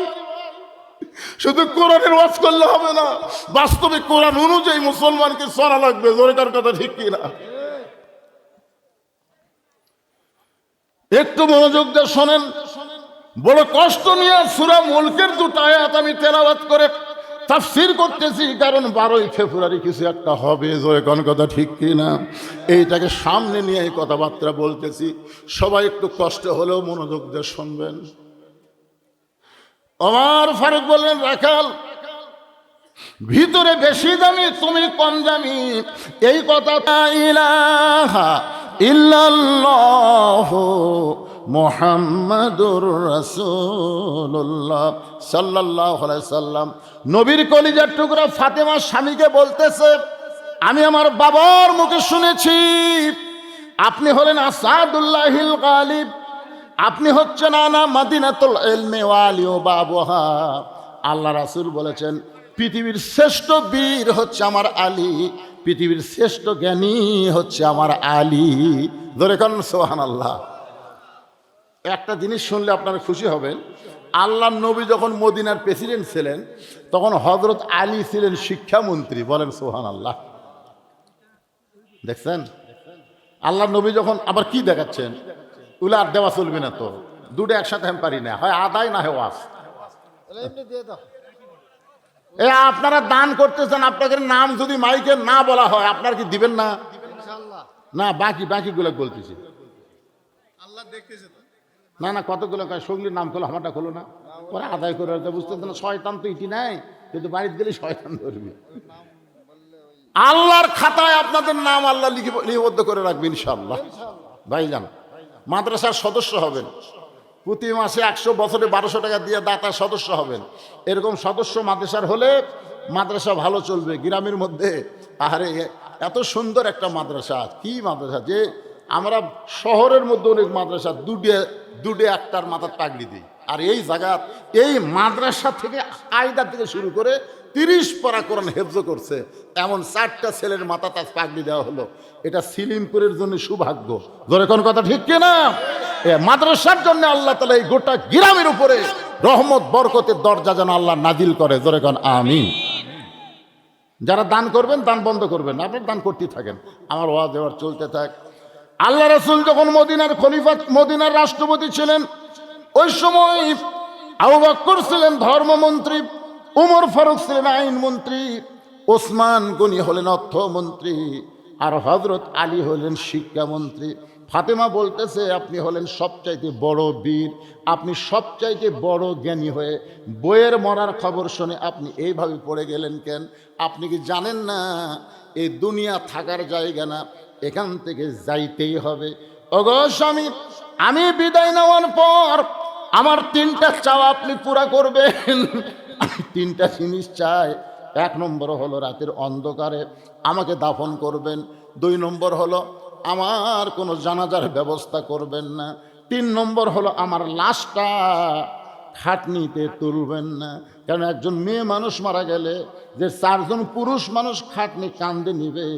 শুধু কোরআনের ওয়াজ করলে হবে না, বাস্তবে কোরআন অনুযায়ী মুসলমানকে চলা লাগবে। জোরেকার কথা ঠিক কিনা? একটু মনোযোগ দিয়ে শোনেন, বড় কষ্ট নিয়ে সূরা মুলকের দুটো আয়াত আমি তেলাওয়াত করে তাফসীর করতেছি, কারণ 12ই ফেব্রুয়ারি কিছু একটা হবে। জোরেকার কথা ঠিক কিনা? এইটাকে সামনে নিয়ে এই কথাবার্তা বলতেছি, সবাই একটু কষ্ট হলেও মনোযোগ দিয়ে শুনবেন। ওমর ফারুক বললেন, রাখাল ভিতরে বেশি দামি তুমি কম দামি, এই কথা লা ইলাহা ইল্লাল্লাহ মুহাম্মাদুর রাসূলুল্লাহ সাল্লাল্লাহু আলাইহি সাল্লাম। নবীর কলিজার টুকরা ফাতেমা স্বামীকে বলতেছে, আমি আমার বাবার মুখে শুনেছি আপনি হলেন আসাদুল্লাহিল গালিব, আপনি হচ্ছেন আনা মাদিনাতুল ইলমি ওয়ালি ও বাবুহা। আল্লাহ রাসূল বলেছেন পৃথিবীর শ্রেষ্ঠ বীর হচ্ছে আমার আলী, পৃথিবীর শ্রেষ্ঠ জ্ঞানী হচ্ছে আমার আলী। ধরে কোন সুবহানাল্লাহ। একটা জিনিস শুনলে আপনারা খুশি হবেন, আল্লাহর নবী যখন মদিনার প্রেসিডেন্ট ছিলেন তখন হযরত আলী ছিলেন শিক্ষামন্ত্রী। বলেন সুবহানাল্লাহ। দেখছেন আল্লাহর নবী যখন, আবার কি দেখাচ্ছেন, উলার দেওয়া চলবে না, তো দুটো একসাথে আমি পারি না, হয় আদায় না হয় ওয়াজ। এ আপনারা দান করতেছেন, আপনাদের নাম যদি মাইকে না বলা হয় আপনার কি দিবেন না? না বাকিগুলো বলতেছি। না না কতগুলো সঙ্গীর নাম করলো, আমারটা খোলো না, পরে আদায় করে বুঝতেছে না। শয়তান তো ইটি নাই, কিন্তু বাড়িতে গেলে শয়তান ধরবে। আল্লাহর খাতায় আপনাদের নাম আল্লাহ লিপিবদ্ধ করে রাখবেন ইনশাআল্লাহ। ভাইজান মাদ্রাসার সদস্য হবেন, প্রতি মাসে 100 বছরে 1200 টাকা দিয়ে দাতার সদস্য হবেন। এরকম সদস্য মাদ্রাসার হলে মাদ্রাসা ভালো চলবে। গ্রামের মধ্যে আরে এত সুন্দর একটা মাদ্রাসা, কি মাদ্রাসা যে আমরা শহরের মধ্যে অনেক মাদ্রাসা দুডে একটার মাথার পাগড়ি দিই, আর এই জায়গা এই মাদ্রাসা থেকে আয়দা থেকে শুরু করে 30 পারা কোরআন হেফজ করছে এমন 4টা ছেলের মাথা তাজ পাগড়ি দেওয়া হলো। এটা সিলিমপুরের জন্য সৌভাগ্য। ধরে কোন কথা ঠিক কিনা? মাদ্রাসার জন্য আল্লাহ তাআলা এই গোটা গ্রামের উপরে রহমত বরকতের দরজা যেন আল্লাহ নাজিল করে। ধরে কোন আমিন। যারা দান করবেন দান বন্ধ করবেন না, আপনার দান করতেই থাকেন, আমার ওয়াজ দেওয়ার চলতে থাক। আল্লাহ রাসূল যখন মদিনার খলিফা, মদিনার রাষ্ট্রপতি ছিলেন, ওই সময় আবু বকর ছিলেন ধর্মমন্ত্রী, উমর ফারুক ছিলেন আইনমন্ত্রী, ওসমান গনি হলেন অর্থমন্ত্রী, আর হযরত আলী হলেন শিক্ষামন্ত্রী। ফাতেমা বলতেছে আপনি হলেন সবচাইতে বড় বীর, আপনি সবচাইতে বড় জ্ঞানী হয়ে বইয়ের মরার খবর শুনে আপনি এইভাবে পড়ে গেলেন কেন? আপনি কি জানেন না এই দুনিয়া থাকার জায়গা না, এখান থেকে যাইতেই হবে। ওগো স্বামী, আমি বিদায় নেওয়ার পর আমার 3টা চাওয়া আপনি পুরা করবেন। আমি 3টা জিনিস চাই। 1 নম্বর হলো রাতের অন্ধকারে আমাকে দাফন করবেন। 2 নম্বর হলো আমার কোনো জানাজার ব্যবস্থা করবেন না। 3 নম্বর হলো আমার লাশটা খাটনিতে তুলবেন না। কারণ একজন মেয়ে মানুষ মারা গেলে যে 4 জন পুরুষ মানুষ খাটনি কান্দে নিবে,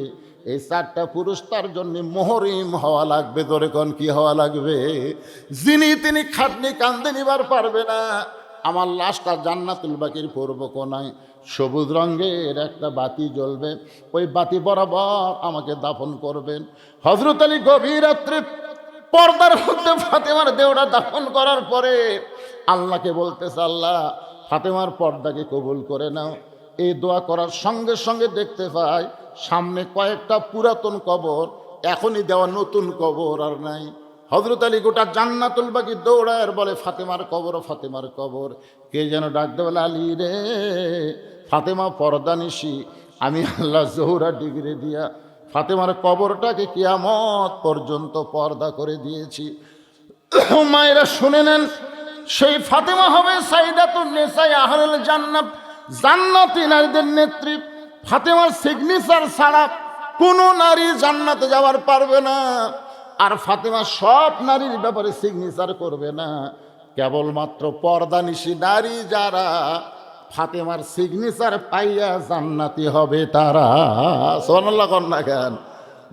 এই 4টা পুরুষ তার জন্য মোহরিম হওয়া লাগবে। ধরে কোন কি হওয়া লাগবে? যিনি তিনি খাটনি কান্দে নিবার পারবে না। আমার লাশটা জান্নাতুল বাকির পূর্ব কোনায় সবুজ রঙের একটা বাতি জ্বলবে, ওই বাতি বরাবর আমাকে দাফন করবেন। হযরত আলী গভীর রাত্রে পর্দার মধ্যে ফাতেমার দেহটা দাফন করার পরে আল্লাহকে বলতেছে, আল্লাহ ফাতেমার পর্দাকে কবুল করে নাও। এই দোয়া করার সঙ্গে সঙ্গে দেখতে পাই সামনে কয়েকটা পুরাতন কবর, এখনই দেওয়া নতুন কবর আর নাই। হযরত আলী গোটা জান্নাতুল বাকি দৌড়ায় আর বলে, ফাতেমার কবর, ফাতেমার কবর। কে যেন ডাকতে বলে, আলী রে, ফাতেমা পর্দানিশি, আমি আল্লাহ জোহরা ডিগ্রি দিয়া ফাতেমার কবরটাকে কিয়ামত পর্যন্ত পর্দা করে দিয়েছি। মায়েরা শুনে নেন, সেই ফাতেমা হবে সাইদাতুন নিসায়ে আহলুল জান্নাত, জান্নাতি নারীদের নেত্রী। ফাতেমার সিগনেচার ছাড়া কোনো নারী জান্নাতে যাওয়ার পারবে না। আর ফাতেমা সব নারীর ব্যাপারে সিগনেচার করবে না, কেবলমাত্র পর্দানিশী নারী যারা ফাতেমার সিগনেচার পাইয়া জান্নাতি হবে তারা। সুবহানাল্লাহ কন না কেন?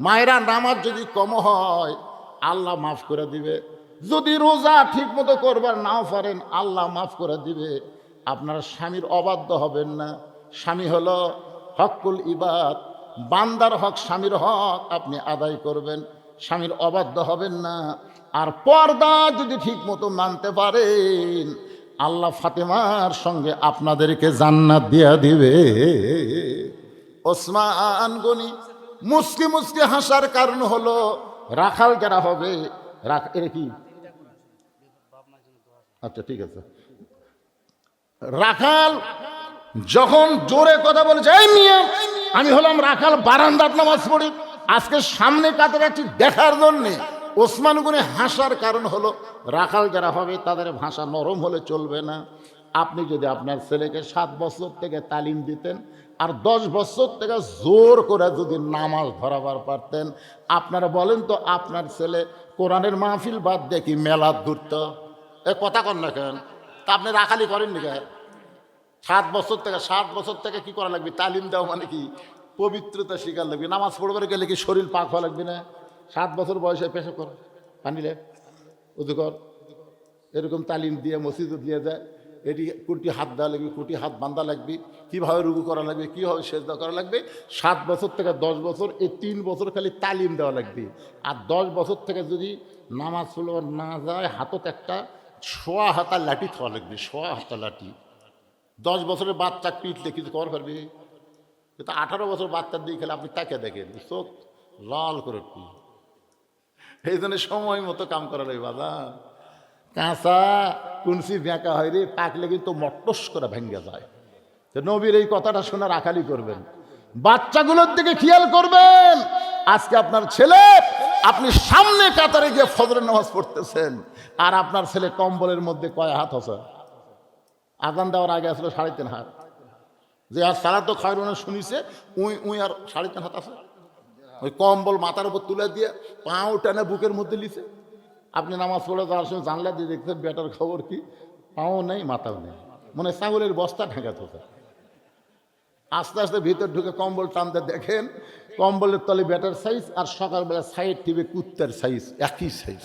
মায়েরা, নামাজ যদি কম হয় আল্লাহ মাফ করে দিবে। যদি রোজা ঠিক মতো করবার নাও পারেন আল্লাহ মাফ করে দিবে। আপনার স্বামীর অবাধ্য হবেন না। স্বামী হলো হকুল ইবাদ, বান্দার হক, স্বামীর হক আপনি আদায় করবেন, স্বামীর অবাধ্য হবেন না। আর পর্দা যদি ঠিক মতো মানতে পারেন আল্লাহ ফাতেমার সঙ্গে আপনাদেরকে জান্নাত দিয়া দিবে। ওসমান গনি মুসকি মুসকি হাসার কারণ হলো রাখাল যারা হবে, এর কি, আচ্ছা ঠিক আছে, রাখাল যখন জোরে কথা বলেছে, এই মিয়া আমি হলাম রাখাল, বারান্দাত নামাজ পড়ি, আজকে সামনে কাতারে একটি দেখার জন্যে। ওসমান গনি হাসার কারণ হলো রাখাল যারা হবে তাদের ভাষা নরম হলে চলবে না। আপনি যদি আপনার ছেলেকে 7 বছর থেকে তালিম দিতেন আর 10 বছর থেকে জোর করে যদি নামাজ ধরাবার পারতেন, আপনারা বলেন তো আপনার ছেলে কোরআনের মাহফিল বাদ দিয়ে কি মেলাদ ঘুরত? এ কথা কন না কেন? তা আপনি রাখালি করেননি কেন? 7 বছর থেকে কি করা লাগবে? তালিম দেওয়া মানে কি? পবিত্রতা শিকার লাগবে। নামাজ পড়বার গেলে কি শরীর পাক হওয়া লাগবে না? 7 বছর বয়সে পেশা কর, পানিলে উদু কর, এরকম তালিম দিয়ে মসজিদে দিয়ে যায়। এটি কুটি হাত দেওয়া লাগবে, কুটি হাত বান্ধা লাগবে, কীভাবে রুকু করা লাগবে, কীভাবে সেজদা করা লাগবে। 7 বছর থেকে 10 বছর, এই 3 বছর খালি তালিম দেওয়া লাগবে। আর 10 বছর থেকে যদি নামাজ পড়বার না যায়, হাতত একটা 1.5 হাতা লাঠি খাওয়া লাগবে, 1.5 হাতা লাঠি। 10 বছরের বাচ্চা পিটলে কিছু কর পারবে? কিন্তু 18 বছর বাচ্চার দিকে খেলে আপনি তাকে দেখেন চোখ লাল করে কি। এই জন্য সময় মতো কাম করা লাগবে বাবা। কাঁচা কুনসি বেঁকা হয় রে, পাকলে কিন্তু মট্টস করে ভেঙে যায়। তো নবীর এই কথাটা শুনে রাখালি করবেন, বাচ্চাগুলোর দিকে খেয়াল করবেন। আজকে আপনার ছেলে, আপনি সামনে কাতারে গিয়ে ফজরের নামাজ পড়তেছেন, আর আপনার ছেলে কম্বলের মধ্যে কয় হাত আছে? আজান দেওয়ার আগে আসলে 3.5 হাত, যে আর সারা তো খয়রনে শুনিছে উই আর 3.5 হাত আছে। ওই কম্বল মাথার উপর তুলে দিয়ে পাও টানে বুকের মধ্যে লিছে। আপনি নামাজ পড়ে যাওয়ার সময় জানলা দিয়ে দেখছেন বেটার খবর কি, পাও নেই মাথাও নেই, মানে ছাগলের বস্তা ঢাকাতে হতো। আস্তে আস্তে ভিতর ঢুকে কম্বল টানতে দেখেন কম্বলের তলে বেটার সাইজ, আর সকালবেলা সাইড টিভি কুত্তার সাইজ, একই সাইজ।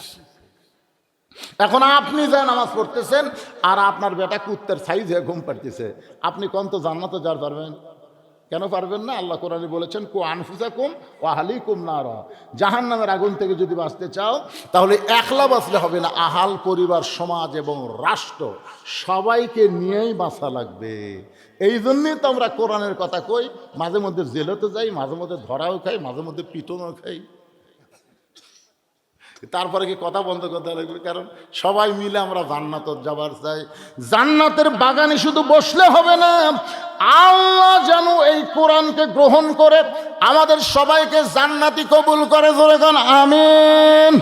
এখন আপনি যা নামাজ পড়তেছেন আর আপনার বেটা কুত্তার সাইজ হয়ে ঘুম পাড়তেছে, আপনি কোন তো জান্নাতে যাওয়ার পারবেন? কেন পারবেন না? আল্লাহ কোরআনে বলেছেন, কু আনফুসাকুম ওয়া আহলিকুম নারা, জাহান্নামের আগুন থেকে যদি বাঁচতে চাও তাহলে একলা বাঁচলে হবে না, আহাল, পরিবার, সমাজ এবং রাষ্ট্র সবাইকে নিয়েই বাঁচা লাগবে। এই জন্যই তো আমরা কোরআনের কথা কই, মাঝে মধ্যে জেলতে যাই, মাঝে মধ্যে ধরাও খাই, মাঝে মধ্যে পিটনও খাই। তারপরে কি কথা বন্ধ করতে লাগবে? কারণ সবাই মিলে আমরা জান্নাত যাবার চাই। জান্নাতের বাগানে শুধু বসলে হবে না, আল্লাহ যেন এই কোরআনকে গ্রহণ করে আমাদের সবাইকে জান্নাতি কবুল করে। জোরে গান আমিন।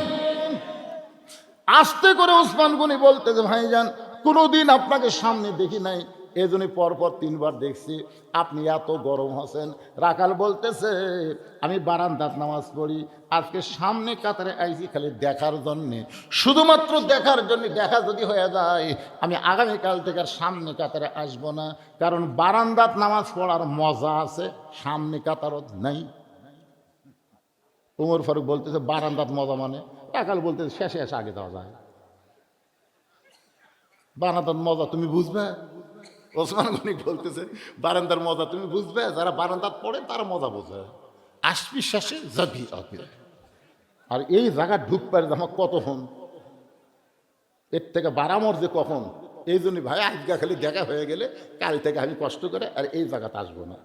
আস্তে করে ওসমান গনি বলতে যে, ভাইজান কোনোদিন আপনাকে সামনে দেখি নাই, এই জন্য পরপর 3 বার দেখছি, আপনি এত গরম হচ্ছেন। রাখাল বলতেছে, আমি বারান্দাত নামাজ পড়ি, আজকে সামনে কাতারে আইছি খালি দেখার জন্যে, শুধুমাত্র দেখার জন্য। দেখা যদি হয়ে যায় আমি আগামীকাল থেকে আর সামনে কাতারে আসবো না, কারণ বারান্দাত নামাজ পড়ার মজা আছে, সামনে কাতারত নাই। উমর ফারুক বলতেছে, বারান্দাত মজা মানে? রাখাল বলতেছে, শেষে এসে আগে দেওয়া যায়। বারান্দাত মজা তুমি বুঝবে? ওসমান গনি বলতেছে, বারান্দার মজা তুমি বুঝবে? যারা বারান্দাত পড়ে তারা মজা বোঝে। আসবি শেষে যাবি আগে। আর এই জায়গা ঢুক পারে আমার কতক্ষণ, এর থেকে বারামর যে কখন এই জন্য ভাই আজকে খালি দেখা হয়ে গেলে কাল থেকে আমি কষ্ট করে আর এই জায়গাতে আসবো না।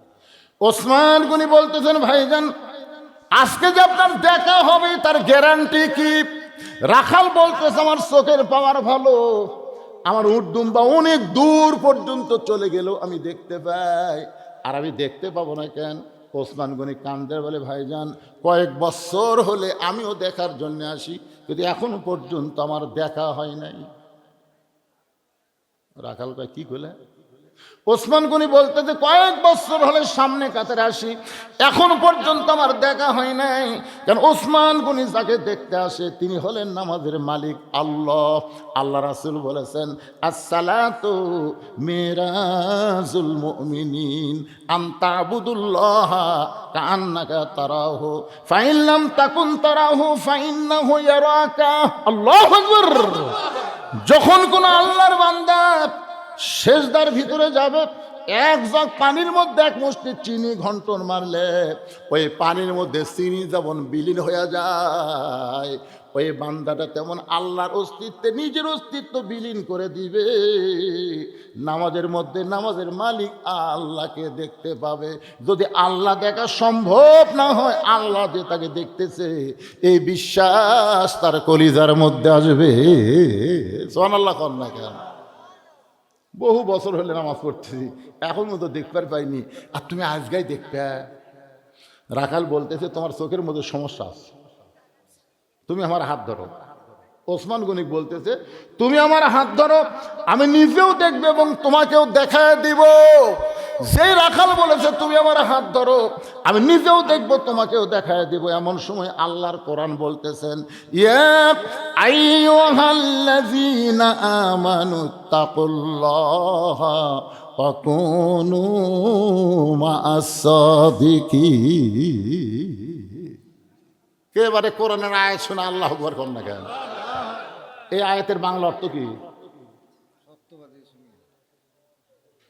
ওসমান গনি বলতেছেন, ভাইজান আজকে যে আপনার দেখা হবে তার গ্যারান্টি কি? রাখাল বলতেছে, আমার চোখের পাওয়ার ভালো, আমার উট দুম্বা অনেক দূর পর্যন্ত চলে গেল আমি দেখতে পাই, আর আমি দেখতে পাবো না কেন? ওসমান গনি কান্দের বলে, ভাইজান কয়েক বছর হলে আমিও দেখার জন্য আসি, কিন্তু এখনো পর্যন্ত আমার দেখা হয় নাই। রাখাল কয়, কি বলে? ওসমান গনি বলতে যে কয়েক বছর হলে সামনে কাতারে আসি, এখন পর্যন্ত আমার দেখা হয় নাই। কারণ ওসমান গনি যাকে দেখতে আসে তিনি হলেন নামাজের মালিক আল্লাহ। আল্লাহ রাসূল বলেছেন, আসসালাতু মিরাজুল মুমিনিন আন তা'বুদুল্লাহ কাআন্নাকা তারাহু ফাইন লাম তাকুন তারাহু ফাইন্নাহু ইয়ারাকা। আল্লাহু আকবার। যখন কোন আল্লাহর বান্দা সেজদার ভিতরে যাবে, এক জগ পানির মধ্যে এক মুষ্টি চিনি ঘন্টন মারলে ওই পানির মধ্যে চিনি যেমন বিলীন হয়ে যায়, ওই বান্দাটা তেমন আল্লাহর অস্তিত্বে নিজের অস্তিত্ব বিলীন করে দিবে। নামাজের মধ্যে নামাজের মালিক আল্লাহকে দেখতে পাবে। যদি আল্লাহ দেখা সম্ভব না হয়, আল্লাহ যে তাকে দেখতেছে এই বিশ্বাস তার কলিজার মধ্যে আসবে। সুবহানাল্লাহ কর না কেন? বহু বছর হলে নামাজ পড়তেছি, এখনও তো দেখবার পাইনি, আর তুমি আজকেই দেখবে। রাখাল বলতেছে, তোমার চোখের মধ্যে সমস্যা আছে, তুমি আমার হাত ধরো। ওসমান গনি বলতেছে, তুমি আমার হাত ধরো, আমি নিজেও দেখবে এবং তোমাকেও দেখায় দিব। যে রাখাল বলেছে তুমি আমার হাত ধরো, আমি নিজেও দেখবো তোমাকেও দেখায় দিব, এমন সময় আল্লাহর কোরআন বলতেছেন, ইয়া আইয়ুহাল্লাযীনা আমানুত্তাকুল্লাহা ওয়া কুনু মা'আস সাদিকিন। এবারে কোরআনের আয়াত শুনে আল্লাহু আকবার কর না কেন? এই আয়াতের বাংলা অর্থ কি?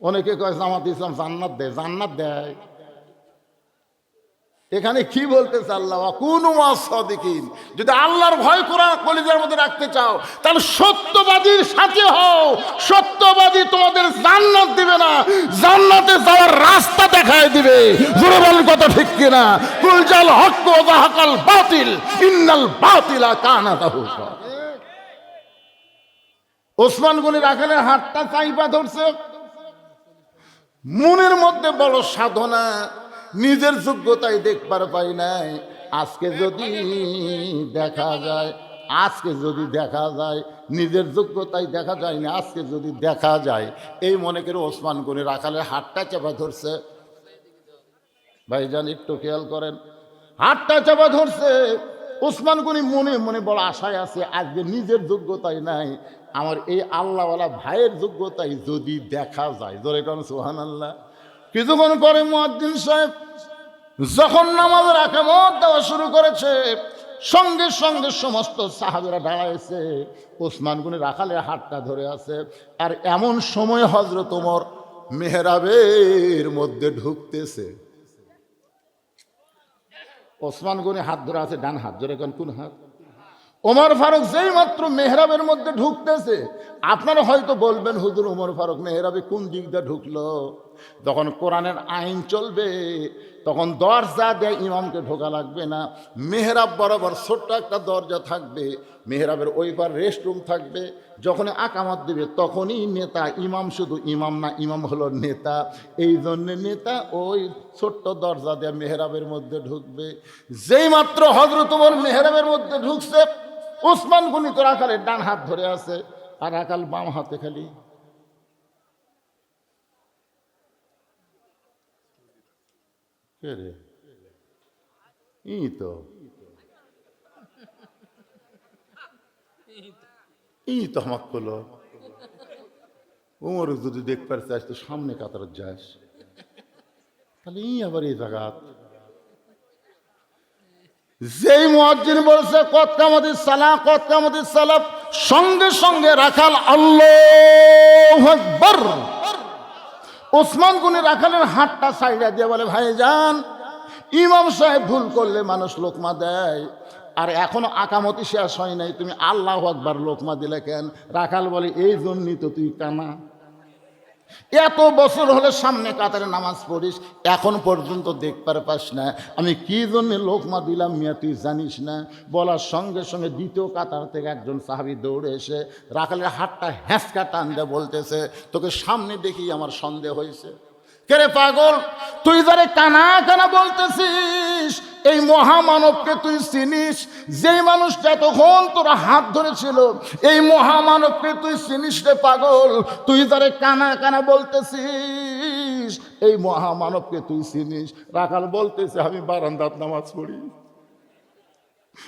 অনেকে কয় জামাত ইসলাম জান্নাত দেয়, জান্নাত দেয়। এখানে কি বলতেছে আল্লাহ? কুনু মা'আস সাদিকিন। যদি আল্লাহর ভয় কোরআন কলিজার মধ্যে রাখতে চাও, তাহলে সত্যবাদীর সাথে হও। সত্যবাদী তোমাদের জান্নাত দিবে না, জান্নাতে যাওয়ার রাস্তা দেখায় দিবে। জোরে বলেন কথা ঠিক কিনা? কুল জাল হক ওয়া যাহাকাল বাতিল ইন্নাল বাতিলা কানা যাহুকা। ওসমান গনি রাখালের হাতটা চাইপা ধরছে, মনের মধ্যে বড় সাধনা, নিজের যোগ্যতায় দেখবার পাই নাই। আজকে যদি দেখা যায়, আজকে যদি দেখা যায়, নিজের যোগ্যতায় দেখা যায় না, আজকে যদি দেখা যায়, এই মনে করে ওসমান গনি রাখালের হাতটা চাপা ধরছে। ভাইজান একটু খেয়াল করেন, হাতটা চাপা ধরছে। ওসমান গনি মনে মনে বড় আশায় আছে, আজকে নিজের যোগ্যতায় নাই, আমার এই আল্লাহওয়ালা ভাইয়ের যোগ্যতায় যদি দেখা যায়। জোরে কোন সুবহানাল্লাহ। কিছুক্ষণ পরে মুয়াজ্জিন সাহেব যখন নামাজের ইকামত দেওয়া শুরু করেছে, সঙ্গে সঙ্গে সমস্ত সাহাবীরা দাঁড়াইছে, ওসমান গনি রাখালের হাতটা ধরে আছে। আর এমন সময় হযরত ওমর মেহরাবের মধ্যে ঢুকতেছে। ওসমান গনি হাত ধরে আছে, ডান হাত। জোরে কোন হাত? ওমর ফারুক যেই মাত্র মেহরাবের মধ্যে ঢুকতেছে, আপনারা হয়তো বলবেন, হুজুর ওমর ফারুক মেহরাবে কোন দিক দিয়ে ঢুকলো? যখন কোরআনের আইন চলবে তখন দরজা দিয়ে ইমামকে ঢোকা লাগবে না, মেহরাব বরাবর ছোট্ট একটা দরজা থাকবে, মেহরাবের ওই পার রেস্টরুম থাকবে। যখন আকামত দেবে তখনই নেতা, ইমাম শুধু ইমাম না, ইমাম হলো নেতা। এই জন্যে নেতা ওই ছোট্ট দরজা দিয়ে মেহরাবের মধ্যে ঢুকবে। যেই মাত্র হযরত ওমর মেহরাবের মধ্যে ঢুকছে, ওসমান গনি তো রাখালের ডান হাত ধরে আছে, আর রাখাল বাম হাতে খালি। কে রে? ই তো আমাকে বলো, উমর যদি দেখবার চাস তো সামনে কাতার যাস, তাহলে আবার এই জায়গা। যেই মুয়াজ্জিন বলছে কদ কামাতিস সালাহ, কদ কামাতিস সালাহ, সঙ্গে সঙ্গে রাখাল আল্লাহু আকবার। ওসমান গনি রাখালের হাতটা সাইডা দিয়ে বলে, ভাইজান ইমাম সাহেব ভুল করলে মানুষ লোকমা দেয়, আর এখনো আকামতি শেষ হয় নাই, তুমি আল্লাহু আকবার লোকমা দিলে কেন? রাখাল বলে এই জন্যই তো তুই কানা, এত বছর হলে সামনে কাতারে নামাজ পড়িস, এখন পর্যন্ত দেখতে পাস না আমি কি জন্য লোকমা দিলাম মিয়া, তুই জানিস না? বলার সঙ্গে সঙ্গে দ্বিতীয় কাতার থেকে একজন সাহাবী দৌড়ে এসে রাখালের হাতটা হ্যাঁচকা টান দিয়ে বলতেছে, তোকে সামনে দেখি আমার সন্দেহ হয়েছে। কেরে পাগল, তুই যারে কানা কানা বলতেছিস এই মহামানবকে তুই চিনিস? যেই মানুষটা এতক্ষণ তোরা হাত ধরেছিল এই মহামানবকে তুই চিনিস রে পাগল? তুই যারে কানা কানা বলতেছিস এই মহামানবকে তুই চিনিস? রাখাল বলতেছে আমি বারান্দাত নামাজ পড়ি,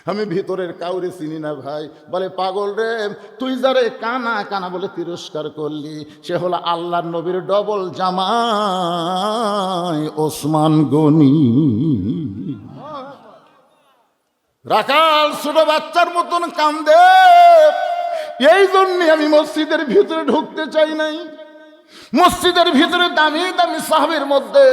আমি ভিতরের কাউরে চিনি না ভাই। বলে পাগল রে, তুই যারে কানা কানা বলে তিরস্কার করলি সে হলো আল্লাহর নবীর ডবল জামাই ওসমান গনি। রাখাল ছোট বাচ্চার মতন কান্দে, এই জন্যে আমি মসজিদের ভিতরে ঢুকতে চাই নাই। মসজিদের ভিতরে দামি দামি সাহাবের মধ্যে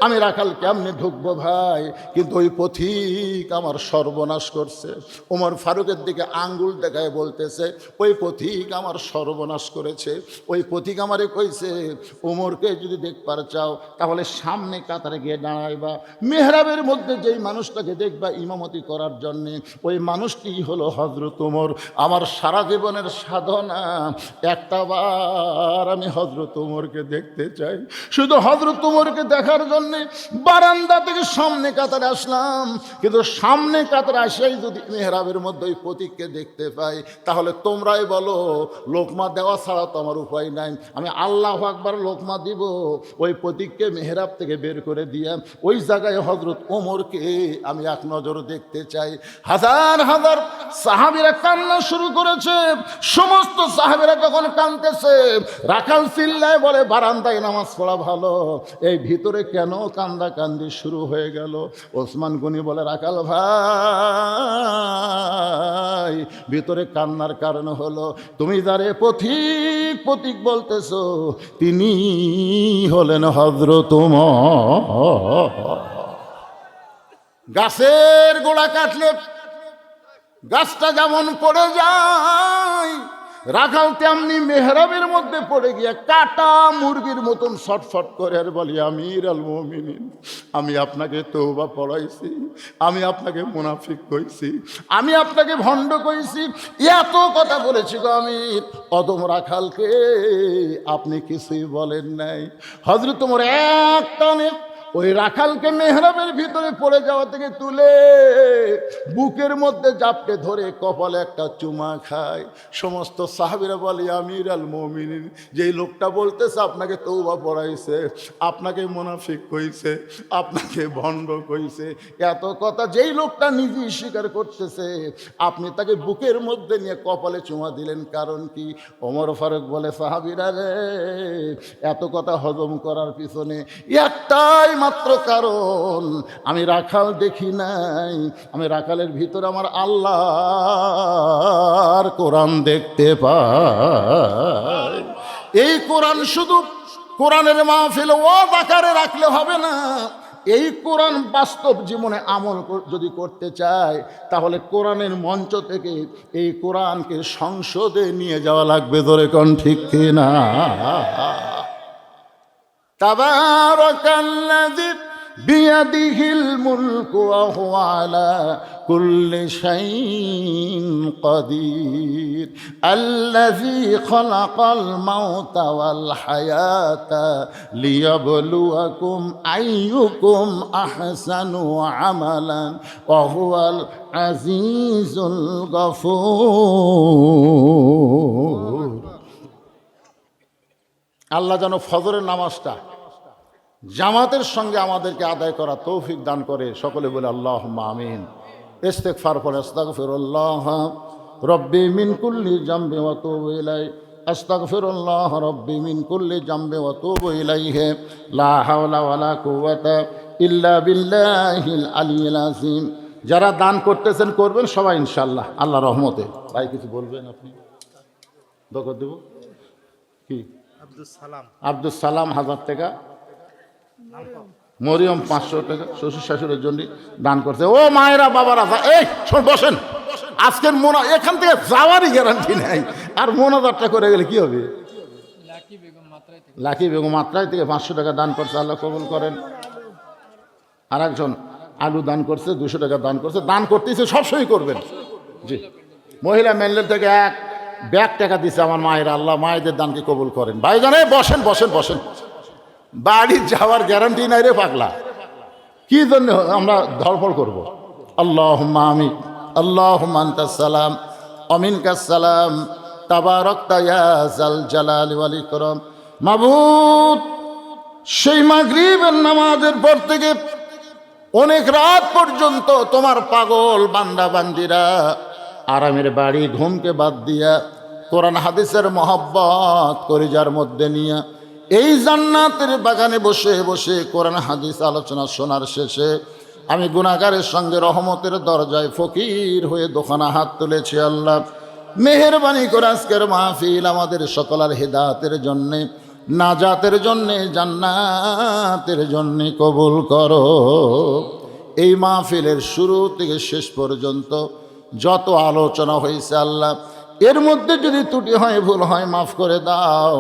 আমি রাখাল কেমনে ঢুকবো ভাই? কিন্তু ওই পথিক আমার সর্বনাশ করছে। ওমর ফারুকের দিকে আঙ্গুল দেখায় বলতেছে ওই পথিক আমার সর্বনাশ করেছে। ওই পথিক আমারে কইছে ওমরকে যদি দেখবার চাও তাহলে সামনে কাতারে গিয়ে দাঁড়াইবা, মেহরাবের মধ্যে যেই মানুষটাকে দেখবা ইমামতি করার জন্যে ওই মানুষটি হলো হযরত ওমর। আমার সারা জীবনের সাধনা একটাবার আমি হযরত ওমরকে দেখতে চাই। শুধু হযরত ওমরকে দেখার জন্য বারান্দা থেকে সামনে কাতারে আসলাম, কিন্তু সামনে কাতারে আসেই যদি মেহরাবের মধ্যে ওই প্রতীককে দেখতে পাই তাহলে তোমরাই বলো লোকমা দেওয়া ছাড়া তো আমার উপায় নাই। আমি আল্লাহু আকবার লোকমা দিব, ওই প্রতীককে মেহরাব থেকে বের করে দিয়ে ওই জায়গায় হযরত ওমরকে আমি এক নজর দেখতে চাই। হাজার হাজার সাহাবীরা কান্না শুরু করেছে। সমস্ত সাহাবীরা যখন কাঁদতেছে রাখাল চিল্লায় বলে বারান্দায় নামাজ পড়া ভালো, এই ভিতরে কেন কান্দা কান্দি শুরু হয়ে গেল? ওসমান গনি বলে রাখাল ভাই ভিতরে কান্নার কারণ হলো তুমি যারে পথিক পথিক বলতেছো তিনি হলেন হযরত ওমর। গাছের গোড়া কাটলে গাছটা যেমন পড়ে যায় রাখাল তেমনি মেহরাবের মধ্যে পড়ে গিয়ে কাটা মুরগির মতন ছটফট করে আর বলি আমির আল মুমিনিন, আমি আপনাকে তওবা পড়াইছি, আমি আপনাকে মুনাফিক কইছি, আমি আপনাকে ভণ্ড কইছি, এত কথা বলেছি গো আমির। অদম রাখালকে আপনি কিছুই বলেন নাই। হযরত ওমর এক টানে ওই রাখালকে মেহরাবের ভিতরে পড়ে যাওয়া থেকে তুলে বুকের মধ্যে জাপটে ধরে কপালে একটা চুমা খায়। সমস্ত সাহাবীরা বলে আমির আল মুমিনিন, যেই লোকটা বলতেছে আপনাকে তওবা পড়াইছে, আপনাকে মুনাফিক কইছে, আপনাকে ভণ্ড কইছে, এত কথা যেই লোকটা নিজেই স্বীকার করতেছে আপনি তাকে বুকের মধ্যে নিয়ে কপালে চুমা দিলেন কারণ কি? ওমর ফারুক বলে সাহাবীরা রে, এত কথা হজম করার পিছনে একটাই মাত্র কারণ, আমি রাখাল দেখি নাই, আমি রাখালের ভিতরে আমার আল্লাহর কোরআন দেখতে পাই। এই কোরআন শুধু কোরআনের মাহফিল ওয়াজ আকারে রাখলে হবে না, এই কোরআন বাস্তব জীবনে আমল যদি করতে চায় তাহলে কোরআনের মঞ্চ থেকে এই কোরআনকে সংসদে নিয়ে যাওয়া লাগবে। ধরে কোন ঠিক কিনা? তাবারাকাল্লাযী বিয়াদিহিল মুলকু ওয়া হুয়া আলা কুল্লি শাইইন কাদির আল্লাযী খালাকাল মাউতা ওয়াল হায়াতা লিয়াবলুয়াকুম আইয়ুকুম আহসানু আমালান ওয়া হুয়াল আজিজুল গফুর। আল্লাহ যেন ফজরের নামাজটা জামাতের সঙ্গে আমাদেরকে আদায় করা তৌফিক দান করে। সকলে বলে আল্লাহুম্মা আমিন। ইস্তিগফার পড়ে আস্তাগফিরুল্লাহ রব্বি মিন কুল্লি জামবি ওয়া তুবু ইলাইহি, আস্তাগফিরুল্লাহ রব্বি মিন কুল্লি জামবি ওয়া তুবু ইলাইহি, লা হাওলা ওয়ালা কুওয়াতা ইল্লা বিল্লাহিল আলিয়্যিল আযীম। যারা দান করতেছেন করবেন সবাই ইনশাআল্লাহ আল্লাহর রহমতে। ভাই কিছু বলবেন আপনি? দরকার দেব কি? আব্দুল সালাম 1000 টাকা। মরিয়ম 500 টাকা শ্বশুর শাশুড়ির জন্য দান করছে। ও মায়েরা বাবারা, এই শোন বসেন, আজকের মোনা এখান থেকে যাওয়ারই গ্যারান্টি নেই, আর মোনাজারটা করে গেলে কি হবে? লাকি বেগম মাত্রায় থেকে 500 টাকা দান করছে, আল্লাহ কবুল করেন। আর একজন আলু দান করছে, 200 টাকা দান করছে। দান করতেছে সবসময় করবেন। জি, মহিলা মেনলের থেকে 1 ব্যাগ টাকা দিছে আমার মায়ের, আল্লাহ মায়েদের দানকে কবুল করেন। ভাই জানে বসেন বসেন বসেন, বাড়ি যাওয়ার গ্যারান্টি নাই রে পাগলা, কি জন্য আমরা ধরপড় করব? আল্লাহুম্মা আমিন, আল্লাহুম্মা আনতাস সালাম ওয়া মিনকাস সালাম, তাবারাকতা ইয়া যাল জালালি ওয়াল ইকরাম। মাবুদ, সেই মাগরিবের নামাজের পর থেকে অনেক রাত পর্যন্ত তোমার পাগল বান্দা বান্দিরা আরামের বাড়ি ঘুমকে বাদ দিয়া কোরআন হাদিসের মহব্বত কলিজার মধ্যে নিয়ে এই জান্নাতের বাগানে বসে বসে কোরআন হাদিস আলোচনা শোনার শেষে আমি গুনাহগারের সঙ্গে রহমতের দরজায় ফকির হয়ে দোকানা হাত তুলেছি। আল্লাহ মেহেরবানি করে আজকের মাহফিল আমাদের সকলের হিদায়াতের জন্যে, নাজাতের জন্যে, জান্নাতের জন্যে কবুল করো। এই মাহফিলের শুরু থেকে শেষ পর্যন্ত যত আলোচনা হয়েছে আল্লাহ, এর মধ্যে যদি ত্রুটি হয়, ভুল হয়, মাফ করে দাও।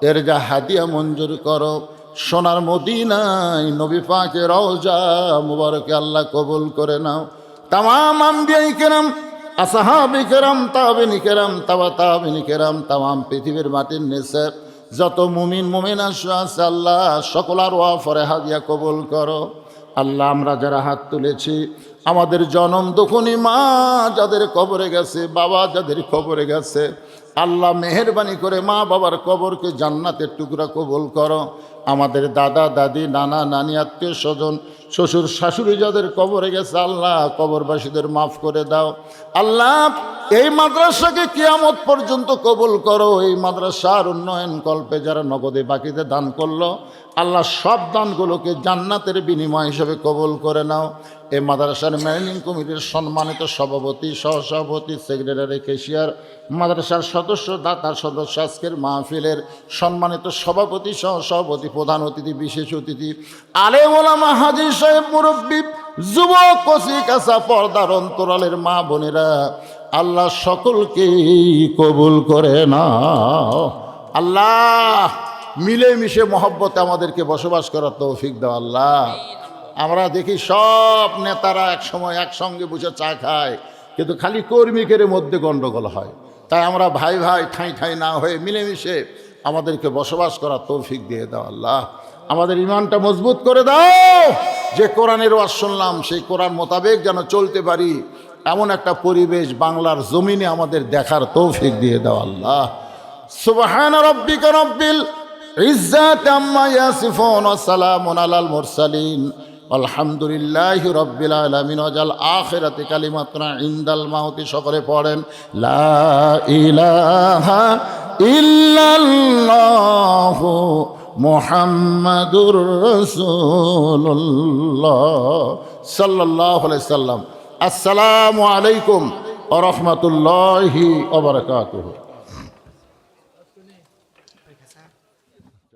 এর যা হাদিয়া মঞ্জুর করো, সোনার মদিনায় নবী পাকের রওজা মুবারকে আল্লাহ কবুল করে নাও। তামাম আম্বিয়াই কেরাম, আসহাবে কেরাম, তাবেঈন কেরাম, তাবেঈন কেরাম, তামাম পৃথিবীর মাটির নিচে যত মুমিন মুমিনা আছে আল্লাহ সকলার ওয়াফরে হাদিয়া কবুল করো। আল্লাহ আমরা যারা হাত তুলেছি, আমাদের জনম দুখনি মা যাদের কবরে গেছে, বাবা যাদের কবরে গেছে, আল্লাহ মেহেরবানি করে মা বাবার কবরকে জান্নাতের টুকরা কবুল করো। আমাদের দাদা দাদি, নানা নানি, আত্মীয় স্বজন, শ্বশুর শাশুড়ি যাদের কবরে গেছে আল্লাহ কবরবাসীদের মাফ করে দাও। আল্লাহ এই মাদ্রাসাকে কিয়ামত পর্যন্ত কবুল করো। এই মাদ্রাসার উন্নয়ন কল্পে যারা নগদে বাকিতে দান করলো আল্লাহ সব দানগুলোকে জান্নাতের বিনিময় হিসেবে কবুল করে নাও। এই মাদ্রাসার ম্যানেজিং কমিটির সম্মানিত সভাপতি, সহসভাপতি, সেক্রেটারি, ক্যাশিয়ার, মাদ্রাসার সদস্য, দাতা সদস্য, আজকের মাহফিলের সম্মানিত সভাপতি, সহসভাপতি, প্রধান অতিথি, বিশেষ অতিথি, আলেম ওলামা, হাজী সাহেব, মুরব্বী, যুবক, কচি কাঁচা, পর্দার অন্তরালের মা বোনেরা, আল্লাহ সকলকেই কবুল করে নাও। আল্লাহ মিলেমিশে মহব্বতে আমাদেরকে বসবাস করার তৌফিক দাও। আল্লাহ আমরা দেখি সব নেতারা একসময় একসঙ্গে বসে চা খায়, কিন্তু খালি কর্মীকের মধ্যে গণ্ডগোল হয়। তাই আমরা ভাই ভাই ঠাঁই ঠাঁই না হয়ে মিলেমিশে আমাদেরকে বসবাস করার তৌফিক দিয়ে দাও। আল্লাহ আমাদের ইমানটা মজবুত করে দাও, যে কোরআনের ওয়াজ শুনলাম সেই কোরআন মোতাবেক যেন চলতে পারি, এমন একটা পরিবেশ বাংলার জমিনে আমাদের দেখার তৌফিক দিয়ে দাও। আল্লাহ সুবহান রাব্বিকা রাব্বিল ইজ্জাতি আম্মা ইয়াসিফুন ওয়া সালামুন আলাল মুরসালিন আলহামদুলিল্লাহি রাব্বিল আলামিন। ওয়াজাল আখিরাতি কালিমাতুনা ইনদাল মাউতি। সকলে পড়েন লা ইলাহা ইল্লাল্লাহু মুহাম্মাদুর রাসূলুল্লাহ সাল্লাল্লাহু আলাইহি সাল্লাম। আসসালামু আলাইকুম ওয়া রাহমাতুল্লাহি ওয়া বারাকাতুহু।